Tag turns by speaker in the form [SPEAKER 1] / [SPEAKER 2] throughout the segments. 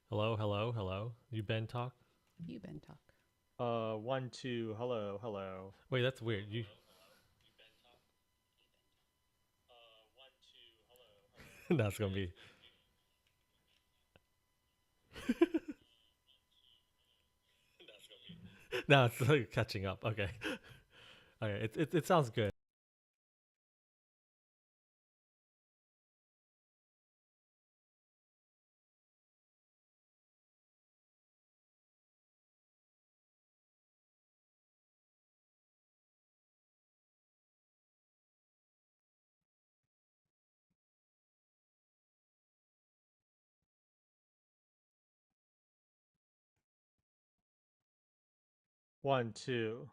[SPEAKER 1] Hello, hello, hello. You Ben talk?
[SPEAKER 2] You been talk.
[SPEAKER 3] One, two, hello, hello.
[SPEAKER 1] Wait, that's weird. You that's gonna be now it's like catching up. Okay, okay. It sounds good.
[SPEAKER 3] 1, 2.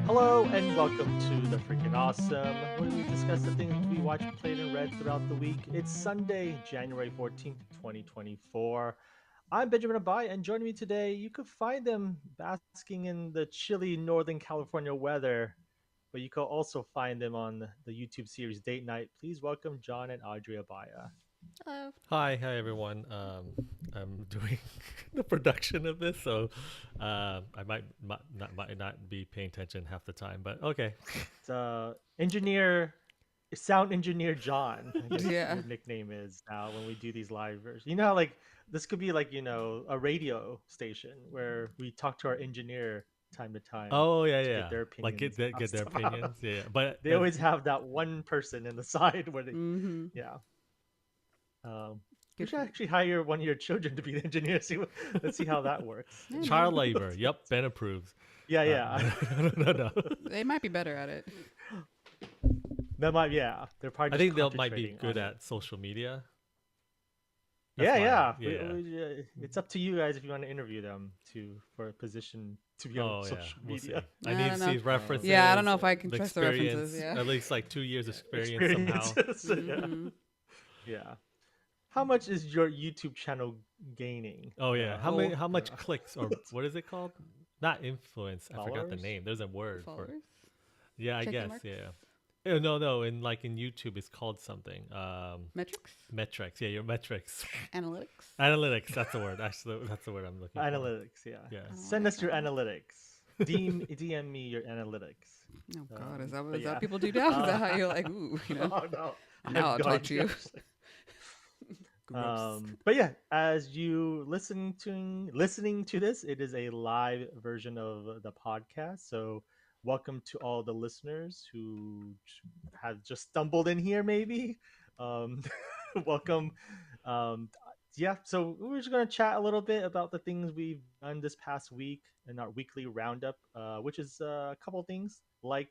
[SPEAKER 3] Hello and welcome to the Freaking Awesome, where we discuss the things we watched, played, and read throughout the week. It's Sunday, January 14th, 2024. I'm Benjamin Abai, and joining me today, you could find them basking in the chilly Northern California weather, but you could also find them on the YouTube series Date Night. Please welcome John and Audrey Abaya.
[SPEAKER 2] Hello.
[SPEAKER 1] Hi everyone. I'm doing the production of this, so I might not be paying attention half the time, but okay.
[SPEAKER 3] It's sound engineer John, I guess
[SPEAKER 2] Yeah.
[SPEAKER 3] your nickname is now when we do these live versions. You know how like this could be like, a radio station where we talk to our engineer time to time
[SPEAKER 1] Oh yeah,
[SPEAKER 3] to get
[SPEAKER 1] yeah.
[SPEAKER 3] their
[SPEAKER 1] Like
[SPEAKER 3] opinions on
[SPEAKER 1] get their
[SPEAKER 3] stuff.
[SPEAKER 1] opinions. Yeah, yeah. But
[SPEAKER 3] They always have that one person in the side where they
[SPEAKER 2] Mm-hmm.
[SPEAKER 3] yeah. We
[SPEAKER 2] Good
[SPEAKER 3] should
[SPEAKER 2] for you.
[SPEAKER 3] actually hire one of your children to be the engineer. Let's see how that works.
[SPEAKER 2] Hey,
[SPEAKER 1] child
[SPEAKER 2] maybe.
[SPEAKER 1] labor. Yep, Ben approves.
[SPEAKER 3] Yeah,
[SPEAKER 1] No,
[SPEAKER 3] yeah.
[SPEAKER 1] no.
[SPEAKER 2] They might be better at it.
[SPEAKER 3] That might yeah. They're probably
[SPEAKER 1] I
[SPEAKER 3] just
[SPEAKER 1] think they might be
[SPEAKER 3] concentrating
[SPEAKER 1] good
[SPEAKER 3] on
[SPEAKER 1] at social media. That's
[SPEAKER 3] yeah,
[SPEAKER 1] my
[SPEAKER 3] yeah.
[SPEAKER 1] yeah.
[SPEAKER 3] It's up to you guys if you want to interview them for a position to be on
[SPEAKER 1] Oh yeah,
[SPEAKER 3] social
[SPEAKER 1] we'll
[SPEAKER 3] media.
[SPEAKER 1] see. I
[SPEAKER 2] I
[SPEAKER 1] need
[SPEAKER 2] don't
[SPEAKER 1] to
[SPEAKER 2] know.
[SPEAKER 1] see
[SPEAKER 2] Yeah, I don't
[SPEAKER 1] references,
[SPEAKER 2] know if I can
[SPEAKER 1] the
[SPEAKER 2] trust the references.
[SPEAKER 1] experience,
[SPEAKER 2] Yeah.
[SPEAKER 1] at least like 2 years experience somehow.
[SPEAKER 3] Experiences. Yeah,
[SPEAKER 2] Mm-hmm.
[SPEAKER 3] yeah. How much is your YouTube channel gaining?
[SPEAKER 1] Oh yeah,
[SPEAKER 2] Oh,
[SPEAKER 1] how much clicks or what is it called? Not influence. I forgot the
[SPEAKER 3] followers?
[SPEAKER 1] name. There's a word for it.
[SPEAKER 2] followers?
[SPEAKER 1] Yeah, I
[SPEAKER 2] Checking
[SPEAKER 1] guess.
[SPEAKER 2] marks?
[SPEAKER 1] Yeah. No. In YouTube, it's called something.
[SPEAKER 2] Metrics?
[SPEAKER 1] Metrics. Yeah, your metrics.
[SPEAKER 2] Analytics?
[SPEAKER 1] Analytics. That's the word. Actually, that's the word I'm looking for.
[SPEAKER 3] Analytics. Yeah.
[SPEAKER 1] Yeah.
[SPEAKER 2] I don't
[SPEAKER 3] Send
[SPEAKER 2] like
[SPEAKER 3] us your
[SPEAKER 2] that one.
[SPEAKER 3] analytics. DM me your analytics.
[SPEAKER 2] Oh, God. Is that,
[SPEAKER 3] But
[SPEAKER 2] is that
[SPEAKER 3] yeah.
[SPEAKER 2] what people do now? Is
[SPEAKER 3] Uh,
[SPEAKER 2] that how you're like, ooh,
[SPEAKER 3] oh no, I
[SPEAKER 2] now
[SPEAKER 3] have
[SPEAKER 2] I'll
[SPEAKER 3] no
[SPEAKER 2] talk to
[SPEAKER 3] idea.
[SPEAKER 2] you?
[SPEAKER 3] Actually.
[SPEAKER 2] Gross.
[SPEAKER 3] But yeah, as you listening to this, it is a live version of the podcast. So welcome to all the listeners who have just stumbled in here, maybe. Um, welcome. Yeah, so we're just gonna chat a little bit about the things we've done this past week in our weekly roundup, which is a couple things like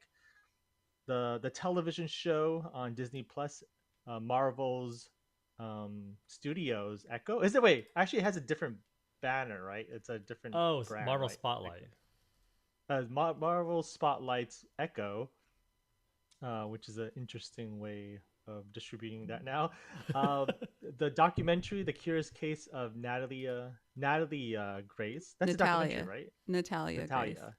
[SPEAKER 3] the television show on Disney Plus, Marvel's Studios Echo. Is it wait? Actually, it has a different banner, right? It's a different
[SPEAKER 1] Oh,
[SPEAKER 3] brand,
[SPEAKER 1] Marvel
[SPEAKER 3] right?
[SPEAKER 1] Spotlight.
[SPEAKER 3] Echo. Marvel Spotlight's Echo, which is an interesting way of distributing that now. Uh, the documentary, The Curious Case of Natalie Grace. That's a documentary,
[SPEAKER 2] Natalia.
[SPEAKER 3] right?
[SPEAKER 2] Natalia Grace.
[SPEAKER 3] Natalia.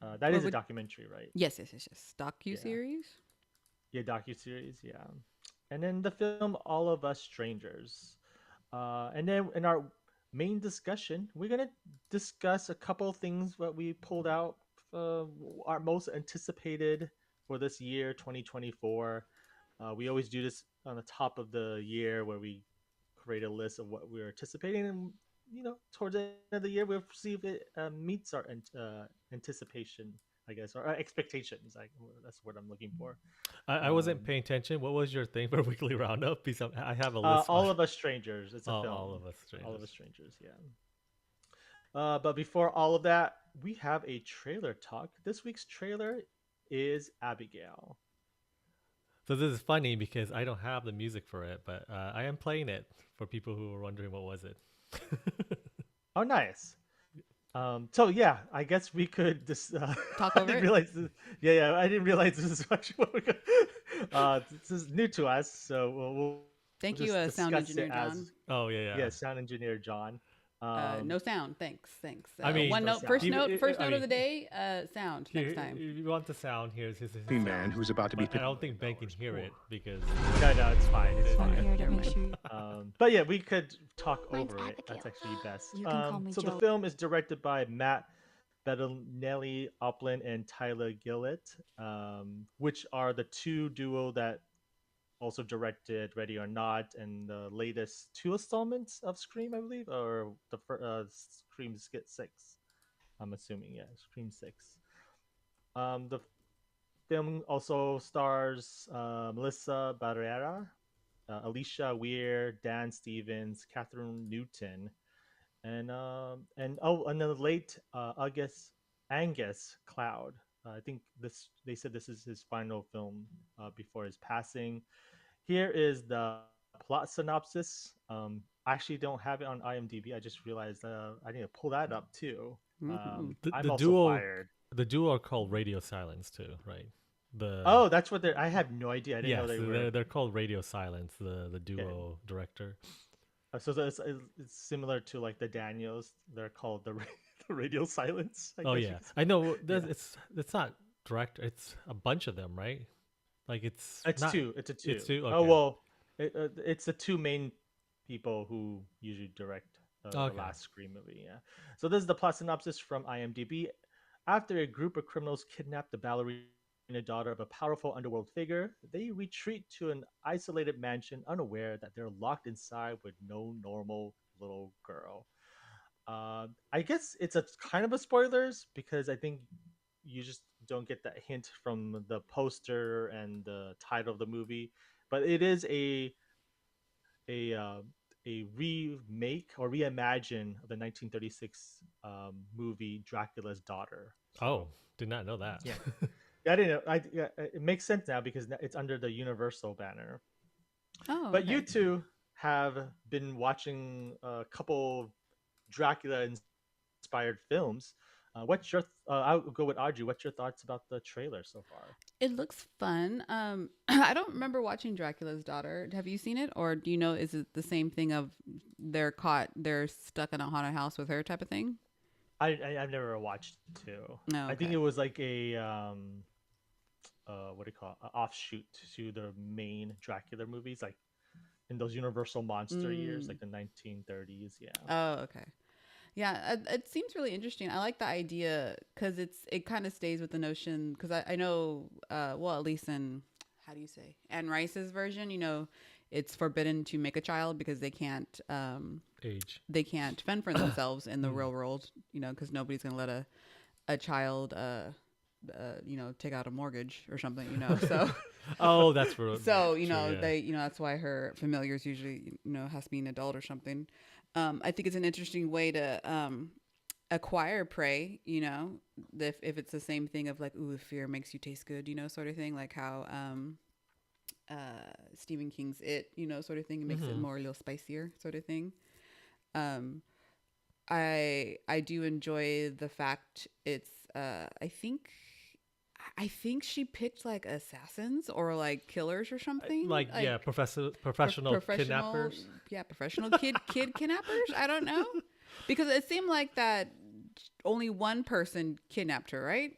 [SPEAKER 3] That
[SPEAKER 2] What
[SPEAKER 3] is a
[SPEAKER 2] would.
[SPEAKER 3] documentary, right?
[SPEAKER 2] Yes, yes, yes, yes. Docu
[SPEAKER 3] Yeah.
[SPEAKER 2] series?
[SPEAKER 3] Yeah, docu series. Yeah, and then the film All of Us Strangers. And then in our main discussion, we're gonna discuss a couple of things that we pulled out our most anticipated for this year, 2024. We always do this on the top of the year where we create a list of what we're anticipating, and towards the end of the year, we'll see if it meets our anticipation, I guess, or expectations. That's what I'm looking for.
[SPEAKER 1] I wasn't
[SPEAKER 3] Um,
[SPEAKER 1] paying attention. What was your thing for weekly roundup? Because I have a list.
[SPEAKER 3] all of Us Strangers. It's a
[SPEAKER 1] All
[SPEAKER 3] film.
[SPEAKER 1] of us
[SPEAKER 3] All of
[SPEAKER 1] strangers.
[SPEAKER 3] Us Strangers. Yeah. But before all of that, we have a trailer talk. This week's trailer is Abigail.
[SPEAKER 1] So this is funny because I don't have the music for it, but I am playing it for people who were wondering what was it.
[SPEAKER 3] Oh, nice. So yeah, I guess we could just.
[SPEAKER 2] Talk
[SPEAKER 3] I
[SPEAKER 2] over
[SPEAKER 3] didn't
[SPEAKER 2] it.
[SPEAKER 3] realize. Yeah. I didn't realize this is actually what we're gonna. This is new to us, so we'll
[SPEAKER 2] Thank you,
[SPEAKER 3] just
[SPEAKER 2] sound
[SPEAKER 3] discuss
[SPEAKER 2] engineer
[SPEAKER 3] it
[SPEAKER 2] John.
[SPEAKER 3] as
[SPEAKER 1] Oh yeah.
[SPEAKER 3] sound engineer John.
[SPEAKER 2] No sound. Thanks.
[SPEAKER 1] I mean,
[SPEAKER 2] One
[SPEAKER 3] no
[SPEAKER 2] note.
[SPEAKER 3] sound.
[SPEAKER 2] First
[SPEAKER 1] Even-
[SPEAKER 2] note. First
[SPEAKER 1] I
[SPEAKER 2] note of
[SPEAKER 1] mean,
[SPEAKER 2] the day. Sound
[SPEAKER 1] Here,
[SPEAKER 2] next time.
[SPEAKER 1] if you want the sound, here's his
[SPEAKER 4] man
[SPEAKER 1] sound.
[SPEAKER 4] who's about to be
[SPEAKER 1] But I don't think Ben can hear it because
[SPEAKER 3] No, it's fine. It's
[SPEAKER 2] Okay.
[SPEAKER 3] fine.
[SPEAKER 5] Here to
[SPEAKER 2] never
[SPEAKER 5] make
[SPEAKER 2] mind.
[SPEAKER 5] sure
[SPEAKER 3] But yeah, we could talk
[SPEAKER 5] Mine's
[SPEAKER 3] over it. That's
[SPEAKER 5] Abigail.
[SPEAKER 3] actually best.
[SPEAKER 5] You can call me
[SPEAKER 3] So the
[SPEAKER 5] Joe.
[SPEAKER 3] film is directed by Matt Bettinelli Upland and Tyler Gillett, which are the two duo that also directed Ready or Not and the latest two installments of Scream, I believe, or the Scream Skit 6. I'm assuming, yeah, Scream 6. The film also stars Melissa Barrera, Alicia Weir, Dan Stevens, Catherine Newton, and the late Angus Cloud. I think they said this is his final film before his passing. Here is the plot synopsis. I actually don't have it on IMDb. I just realized I need to pull that up too.
[SPEAKER 2] Ooh.
[SPEAKER 3] I'm
[SPEAKER 1] the
[SPEAKER 3] also
[SPEAKER 1] duo
[SPEAKER 3] fired.
[SPEAKER 1] the duo are called Radio Silence too, right? The
[SPEAKER 3] Oh, that's what they're. I had no idea. I didn't
[SPEAKER 1] yes,
[SPEAKER 3] know they were.
[SPEAKER 1] they're called Radio Silence. The duo director.
[SPEAKER 3] So it's similar to like the Daniels. They're called the the Radio Silence. I
[SPEAKER 1] Oh
[SPEAKER 3] guess you
[SPEAKER 1] yeah,
[SPEAKER 3] could say.
[SPEAKER 1] I know.
[SPEAKER 3] Yeah.
[SPEAKER 1] It's not director. It's a bunch of them, right? Like it's
[SPEAKER 3] It's
[SPEAKER 1] not,
[SPEAKER 3] two. It's a two.
[SPEAKER 1] It's two.
[SPEAKER 3] Oh
[SPEAKER 1] Okay.
[SPEAKER 3] well, it's the two main people who usually direct the
[SPEAKER 1] Okay.
[SPEAKER 3] last Scream movie. Yeah. So this is the plot synopsis from IMDb. After a group of criminals kidnap the ballerina daughter of a powerful underworld figure, they retreat to an isolated mansion, unaware that they're locked inside with no normal little girl. I guess it's a kind of a spoilers because I think you just don't get that hint from the poster and the title of the movie. But it is a uh, a remake or reimagine of the 1936 movie Dracula's Daughter.
[SPEAKER 1] Oh, did not know that.
[SPEAKER 3] Yeah. Yeah, I didn't know. Yeah, it makes sense now because it's under the Universal banner.
[SPEAKER 2] Oh.
[SPEAKER 3] But
[SPEAKER 2] okay.
[SPEAKER 3] you two have been watching a couple Dracula inspired films. What's your? I'll go with Audrey. What's your thoughts about the trailer so far?
[SPEAKER 2] It looks fun. I don't remember watching Dracula's Daughter. Have you seen it, or do you know? Is it the same thing of they're stuck in a haunted house with her type of thing?
[SPEAKER 3] I've never watched two.
[SPEAKER 2] No.
[SPEAKER 3] I think
[SPEAKER 2] okay.
[SPEAKER 3] it was like a what do you call it? An offshoot to the main Dracula movies, like in those Universal monster years, like the 1930s. Yeah.
[SPEAKER 2] Oh, okay. Yeah, it seems really interesting. I like the idea because it kind of stays with the notion because I know well, at least in how do you say Anne Rice's version, it's forbidden to make a child because they can't
[SPEAKER 1] Age.
[SPEAKER 2] fend for themselves in the real world, because nobody's gonna let a child take out a mortgage or something, so
[SPEAKER 1] Oh, that's for
[SPEAKER 2] so
[SPEAKER 1] true, yeah.
[SPEAKER 2] they that's why her familiars usually has to be an adult or something. I think it's an interesting way to acquire prey, if it's the same thing of like, ooh, if fear makes you taste good, sort of thing, like how Stephen King's It, sort of thing. It makes it more a little spicier sort of thing. I do enjoy the fact it's I think she picked like assassins or like killers or something.
[SPEAKER 1] Like yeah, professional kidnappers.
[SPEAKER 2] Yeah, professional kid kidnappers. I don't know, because it seemed like that only one person kidnapped her, right?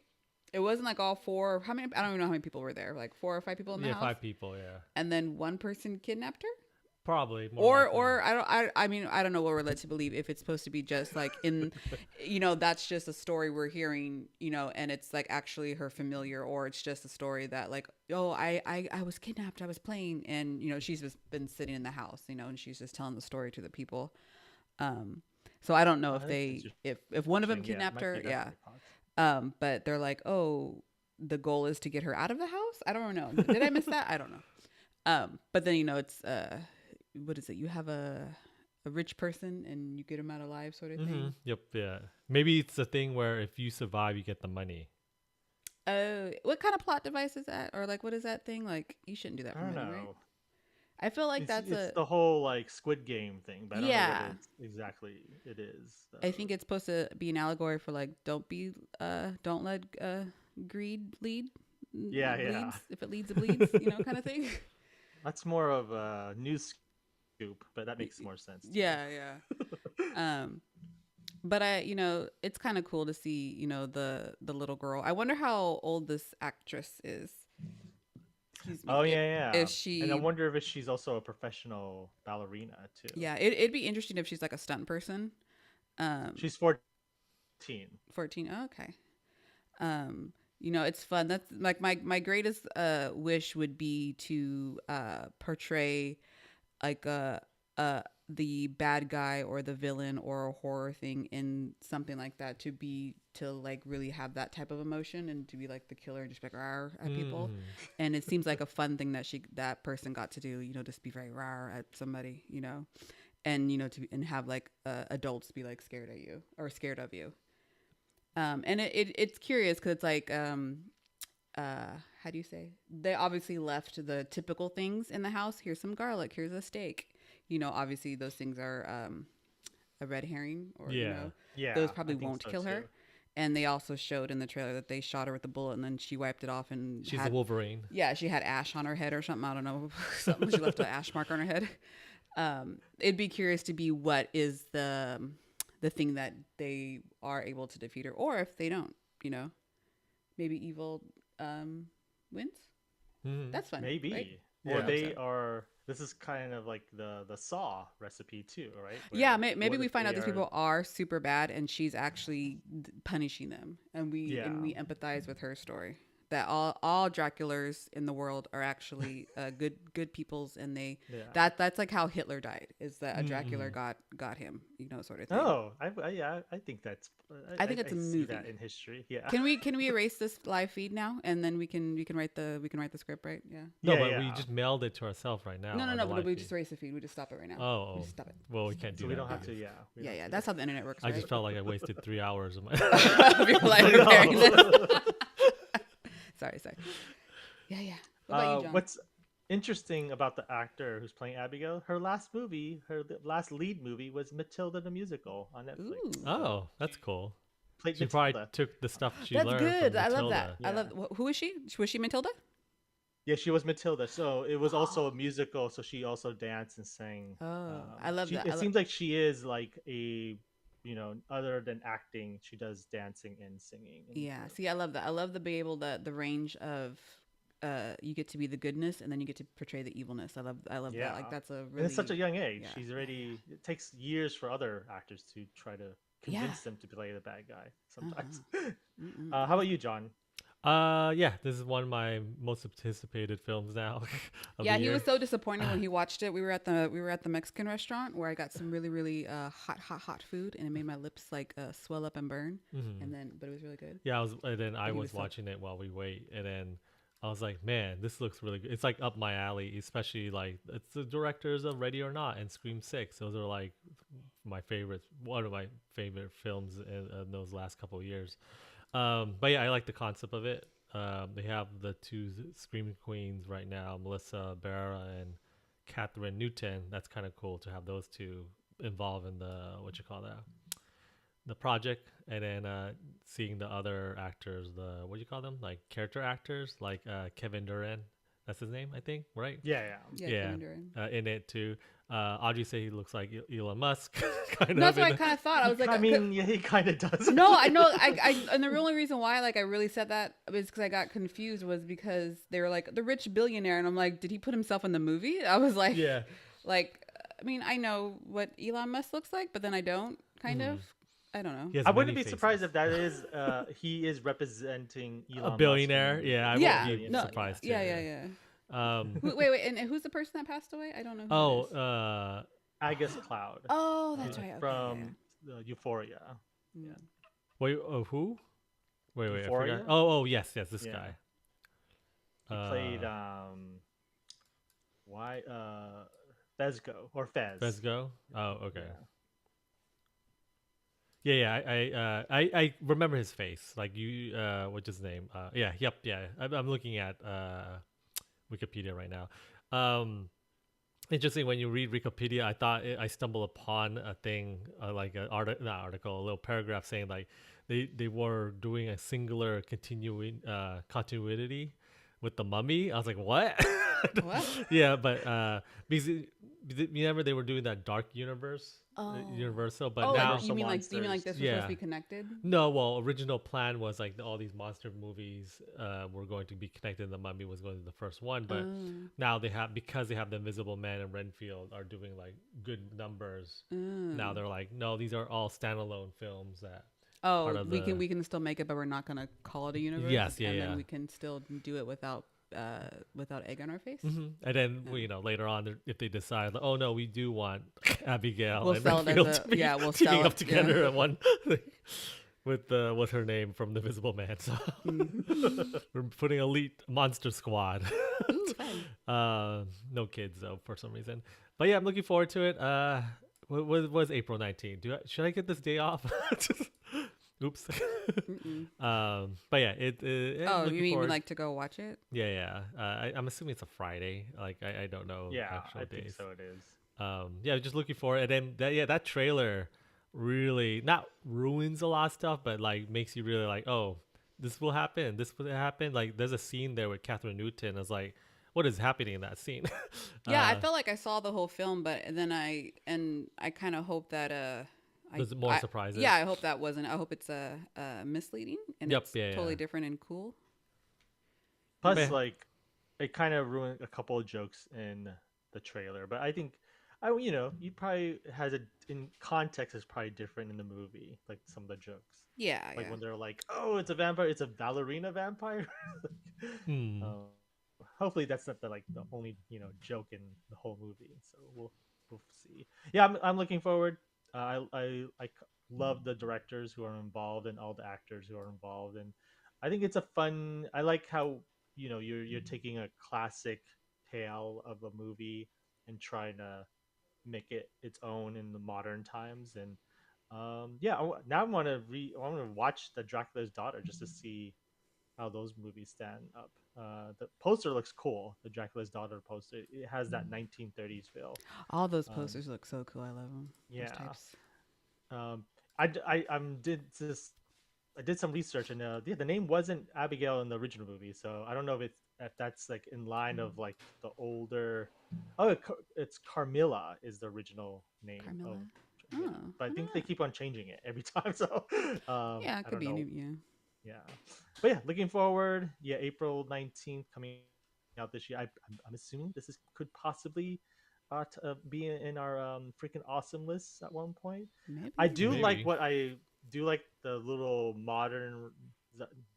[SPEAKER 2] It wasn't like all four. How many? I don't even know how many people were there. Like 4 or 5 people in the
[SPEAKER 1] Yeah,
[SPEAKER 2] house.
[SPEAKER 1] 5 people. Yeah.
[SPEAKER 2] And then one person kidnapped her.
[SPEAKER 1] Probably more likely.
[SPEAKER 2] Or I mean I don't know what we're led to believe, if it's supposed to be just like in, that's just a story we're hearing, and it's like actually her familiar, or it's just a story that like, oh, I was kidnapped, I was playing, and she's just been sitting in the house, and she's just telling the story to the people. So I don't know if
[SPEAKER 3] That's
[SPEAKER 2] they if one of them
[SPEAKER 3] interesting. Yeah, it
[SPEAKER 2] kidnapped
[SPEAKER 3] might
[SPEAKER 2] her,
[SPEAKER 3] be that
[SPEAKER 2] yeah.
[SPEAKER 3] way, possibly.
[SPEAKER 2] But they're like, oh, the goal is to get her out of the house. I don't know. Did I miss that? I don't know. But then it's what is it? You have a rich person and you get them out alive, sort of thing.
[SPEAKER 1] Yep. Yeah. Maybe it's a thing where if you survive, you get the money.
[SPEAKER 2] What kind of plot device is that? Or like, what is that thing? Like, you shouldn't do that
[SPEAKER 3] I
[SPEAKER 2] for
[SPEAKER 3] don't
[SPEAKER 2] money,
[SPEAKER 3] know.
[SPEAKER 2] right? I feel like
[SPEAKER 3] It's the whole like Squid Game thing, but I don't know
[SPEAKER 2] yeah.
[SPEAKER 3] what exactly it is.
[SPEAKER 2] I think it's supposed to be an allegory for like, don't let greed lead.
[SPEAKER 3] Yeah, yeah.
[SPEAKER 2] Bleeds. If it leads, it bleeds. Kind of thing.
[SPEAKER 3] That's more of a news scoop, but that makes more sense.
[SPEAKER 2] Yeah, yeah. But it's kind of cool to see, the little girl. I wonder how old this actress is. Excuse me.
[SPEAKER 3] Oh yeah, yeah.
[SPEAKER 2] If she,
[SPEAKER 3] and I wonder if she's also a professional ballerina too.
[SPEAKER 2] Yeah, it'd be interesting if she's like a stunt person.
[SPEAKER 3] She's 14.
[SPEAKER 2] 14. Oh, okay. It's fun. That's like my greatest wish would be to portray like the bad guy or the villain or a horror thing in something like that, to like really have that type of emotion and to be like the killer and just be like rawr at people. And it seems like a fun thing that person got to do, just be very rawr at somebody, and and have like adults be like scared at you or scared of you. And it's curious because it's like how do you say, they obviously left the typical things in the house. Here's some garlic, here's a steak. Obviously those things are a red herring, or
[SPEAKER 3] yeah,
[SPEAKER 2] those probably
[SPEAKER 3] I think
[SPEAKER 2] won't
[SPEAKER 3] so
[SPEAKER 2] kill her.
[SPEAKER 3] too.
[SPEAKER 2] And they also showed in the trailer that they shot her with a bullet and then she wiped it off, and
[SPEAKER 1] She's the Wolverine.
[SPEAKER 2] Yeah, she had ash on her head or something. I don't know. Something. She left an ash mark on her head. It'd be curious to be what is the thing that they are able to defeat her, or if they don't, maybe evil wins. That's fun.
[SPEAKER 3] Maybe.
[SPEAKER 2] Right?
[SPEAKER 3] Or
[SPEAKER 1] Yeah.
[SPEAKER 3] they are. This is kind of like the Saw recipe too, right?
[SPEAKER 2] Yeah,
[SPEAKER 3] Where
[SPEAKER 2] maybe
[SPEAKER 3] what
[SPEAKER 2] we
[SPEAKER 3] if
[SPEAKER 2] find out
[SPEAKER 3] they
[SPEAKER 2] these people are super bad, and she's actually punishing them, and we empathize with her story. That all Draculas in the world are actually good peoples, and that's like how Hitler died. Is that a Dracula got him, sort of thing.
[SPEAKER 3] Oh, I think that's.
[SPEAKER 2] I think it's a
[SPEAKER 3] see
[SPEAKER 2] movie
[SPEAKER 3] that in history. Yeah.
[SPEAKER 2] Can we erase this live feed now, and then we can write the script, right? Yeah.
[SPEAKER 1] No,
[SPEAKER 3] Yeah,
[SPEAKER 1] but
[SPEAKER 3] yeah.
[SPEAKER 1] we just mailed it to ourselves right now.
[SPEAKER 2] No,
[SPEAKER 1] on the
[SPEAKER 2] but
[SPEAKER 1] live
[SPEAKER 2] we
[SPEAKER 1] feed.
[SPEAKER 2] just erase the feed. We just stop it right now.
[SPEAKER 1] Oh,
[SPEAKER 2] We just stop it.
[SPEAKER 1] well, we can't do
[SPEAKER 3] So
[SPEAKER 1] that.
[SPEAKER 3] we don't have to.
[SPEAKER 1] because
[SPEAKER 3] Yeah. we
[SPEAKER 2] Yeah,
[SPEAKER 3] don't
[SPEAKER 2] yeah.
[SPEAKER 3] have
[SPEAKER 2] That's
[SPEAKER 3] to.
[SPEAKER 2] how the internet works.
[SPEAKER 1] I
[SPEAKER 2] right?
[SPEAKER 1] just felt like I wasted 3 hours of my.
[SPEAKER 2] People like preparing this. Sorry. Yeah, yeah. What about you, John?
[SPEAKER 3] What's interesting about the actor who's playing Abigail? Her last lead movie was Matilda the musical on Netflix.
[SPEAKER 2] Ooh.
[SPEAKER 1] Oh, that's cool.
[SPEAKER 3] Played
[SPEAKER 1] She
[SPEAKER 3] Matilda.
[SPEAKER 1] probably took the stuff she
[SPEAKER 2] That's
[SPEAKER 1] learned
[SPEAKER 2] good.
[SPEAKER 1] from
[SPEAKER 2] I love
[SPEAKER 1] Matilda.
[SPEAKER 2] that. I love. Who is she? Was she Matilda?
[SPEAKER 3] Yeah, she was Matilda. So it was also a musical. So she also danced and sang.
[SPEAKER 2] Oh, I love that.
[SPEAKER 3] It seems like she is like a, other than acting, she does dancing and singing.
[SPEAKER 2] Yeah. See, I love that. I love the the range of. You get to be the goodness, and then you get to portray the evilness. I love that. Like that's a really.
[SPEAKER 3] And it's such a young age.
[SPEAKER 2] yeah.
[SPEAKER 3] She's already. It takes years for other actors to try to convince them to play the bad guy. Sometimes. How about you, John?
[SPEAKER 1] Yeah, this is one of my most anticipated films now. of
[SPEAKER 2] Yeah,
[SPEAKER 1] the
[SPEAKER 2] he
[SPEAKER 1] year.
[SPEAKER 2] was so disappointed when he watched it. We were at the Mexican restaurant where I got some really really hot food, and it made my lips like swell up and burn. But it was really good.
[SPEAKER 1] Yeah, I
[SPEAKER 2] he
[SPEAKER 1] was
[SPEAKER 2] was so-
[SPEAKER 1] watching it while we wait, and then I was like, man, this looks really good. It's like up my alley, especially like it's the directors of Ready or Not and Scream 6. Those are like one of my favorite films in those last couple of years. But yeah, I like the concept of it. They have the two Scream Queens right now, Melissa Barrera and Catherine Newton. That's kind of cool to have those two involved in the project, and then seeing the other actors, what do you call them, like character actors, like Kevin Durant, that's his name, I think, right?
[SPEAKER 3] Yeah.
[SPEAKER 2] Kevin Durant.
[SPEAKER 1] In it too. Audrey say he looks like Elon Musk. kind
[SPEAKER 2] That's
[SPEAKER 1] of
[SPEAKER 2] what I kind of thought. I was like,
[SPEAKER 3] I mean, yeah, he kind of does.
[SPEAKER 2] no, I know. And the only reason why, like, I really said that was because I got confused, was because they were like the rich billionaire, and I'm like, did he put himself in the movie? I was like,
[SPEAKER 1] Yeah.
[SPEAKER 2] like, I mean, I know what Elon Musk looks like, but then I don't. Kind of. I don't know.
[SPEAKER 1] He has
[SPEAKER 3] I
[SPEAKER 1] many
[SPEAKER 3] wouldn't be surprised
[SPEAKER 1] faces.
[SPEAKER 3] if that is he is representing
[SPEAKER 1] A
[SPEAKER 3] Elon Musk in the
[SPEAKER 1] billionaire.
[SPEAKER 3] movie.
[SPEAKER 1] Yeah, I wouldn't
[SPEAKER 2] Yeah.
[SPEAKER 1] be
[SPEAKER 2] No.
[SPEAKER 1] surprised too.
[SPEAKER 2] Yeah. Yeah. Yeah.
[SPEAKER 1] Um.
[SPEAKER 2] Wait. And who's the person that passed away? I don't know who
[SPEAKER 1] Oh.
[SPEAKER 2] that is.
[SPEAKER 3] Agus Cloud
[SPEAKER 2] Oh, that's right. Okay.
[SPEAKER 3] from Euphoria.
[SPEAKER 2] Yeah.
[SPEAKER 3] Yeah.
[SPEAKER 2] Yeah.
[SPEAKER 1] Wait. Who? Wait. I forgot.
[SPEAKER 3] Euphoria?
[SPEAKER 1] Yes. This
[SPEAKER 3] Yeah.
[SPEAKER 1] guy.
[SPEAKER 3] He played Fezgo or Fez.
[SPEAKER 1] Vesgo. Oh, okay.
[SPEAKER 3] Yeah.
[SPEAKER 1] I remember his face. Like you, what's his name? Yep. I'm looking at Wikipedia right now. Interesting when you read Wikipedia. I thought I stumbled upon a thing like an not article, a little paragraph saying like they were doing a singular continuing continuity with the Mummy. I was like, what?
[SPEAKER 2] What?
[SPEAKER 1] Yeah, but remember they were doing that dark universe, Universal, but
[SPEAKER 2] Oh,
[SPEAKER 1] now
[SPEAKER 2] like, you mean like
[SPEAKER 3] Monsters.
[SPEAKER 2] this was supposed
[SPEAKER 1] Yeah.
[SPEAKER 2] to be connected?
[SPEAKER 1] no. Well, original plan was like all these monster movies were going to be connected. And the Mummy was going to be the first one, but now because they have the Invisible Man and Renfield are doing like good numbers. Now they're like, no, these are all standalone films that. part
[SPEAKER 2] Oh,
[SPEAKER 1] of
[SPEAKER 2] we can still make it, but we're not gonna call it a universe.
[SPEAKER 1] Yes,
[SPEAKER 2] and
[SPEAKER 1] yeah.
[SPEAKER 2] then we can still do it without egg on our face.
[SPEAKER 1] And then later on, if they decide, oh no, we do want Abigail
[SPEAKER 2] We'll
[SPEAKER 1] and
[SPEAKER 2] sell it as
[SPEAKER 1] Renfield
[SPEAKER 2] a-
[SPEAKER 1] to be
[SPEAKER 2] yeah, we'll
[SPEAKER 1] teaming
[SPEAKER 2] sell
[SPEAKER 1] up
[SPEAKER 2] it,
[SPEAKER 1] together at one with what's her name from the Invisible Man. So we're putting elite monster squad.
[SPEAKER 2] Ooh, fun.
[SPEAKER 1] No kids though for some reason, but yeah, I'm looking forward to it. What was April 19th? Should I get this day off? Oops. But yeah,
[SPEAKER 2] Oh,
[SPEAKER 1] looking
[SPEAKER 2] you mean
[SPEAKER 1] forward.
[SPEAKER 2] like to go watch it?
[SPEAKER 1] Yeah. I'm assuming it's a Friday. Like I don't know
[SPEAKER 3] Yeah,
[SPEAKER 1] actual
[SPEAKER 3] I
[SPEAKER 1] days.
[SPEAKER 3] think so. It is.
[SPEAKER 1] Yeah, just looking for it. And then that trailer really not ruins a lot of stuff, but like makes you really like, oh, this will happen. This will happen. Like there's a scene there with Catherine Newton. I was like, what is happening in that scene?
[SPEAKER 2] Yeah, I felt like I saw the whole film, but then I kind of hope that
[SPEAKER 1] There's more surprises.
[SPEAKER 2] Yeah, I hope that wasn't. I hope it's misleading and
[SPEAKER 1] Yep,
[SPEAKER 2] it's
[SPEAKER 1] yeah.
[SPEAKER 2] totally different and cool.
[SPEAKER 3] Plus,
[SPEAKER 1] But-
[SPEAKER 3] like, it kind of ruined a couple of jokes in the trailer. But I think, you probably has it in context is probably different in the movie. Like some of the jokes,
[SPEAKER 2] Yeah,
[SPEAKER 3] like
[SPEAKER 2] yeah.
[SPEAKER 3] when they're like, "Oh, it's a vampire. It's a ballerina vampire."
[SPEAKER 1] Hmm.
[SPEAKER 3] Hopefully, that's not the only joke in the whole movie. So we'll see. Yeah, I'm looking forward. I love the directors who are involved and all the actors who are involved, and I think it's a fun. I like how you're taking a classic tale of a movie and trying to make it its own in the modern times. And now I want to watch the Dracula's Daughter just to see how those movies stand up. The poster looks cool. The Dracula's Daughter poster. It has that 1930s feel.
[SPEAKER 2] All those posters look so cool. I love them.
[SPEAKER 3] Yeah.
[SPEAKER 2] Those types.
[SPEAKER 3] I did some research, and the name wasn't Abigail in the original movie, so I don't know if that's like in line of like the older. Oh, it's Carmilla is the original name.
[SPEAKER 2] Carmilla?
[SPEAKER 3] Yeah.
[SPEAKER 2] Oh,
[SPEAKER 3] But I think they keep on changing it every time. So
[SPEAKER 2] Yeah,
[SPEAKER 3] I
[SPEAKER 2] it could
[SPEAKER 3] don't
[SPEAKER 2] be
[SPEAKER 3] know.
[SPEAKER 2] any. Yeah.
[SPEAKER 3] Yeah, but yeah, looking forward. Yeah, April 19th coming out this year. I'm assuming this could possibly be in our freaking awesome lists at one point.
[SPEAKER 2] Maybe.
[SPEAKER 3] I do
[SPEAKER 1] Maybe.
[SPEAKER 3] like the little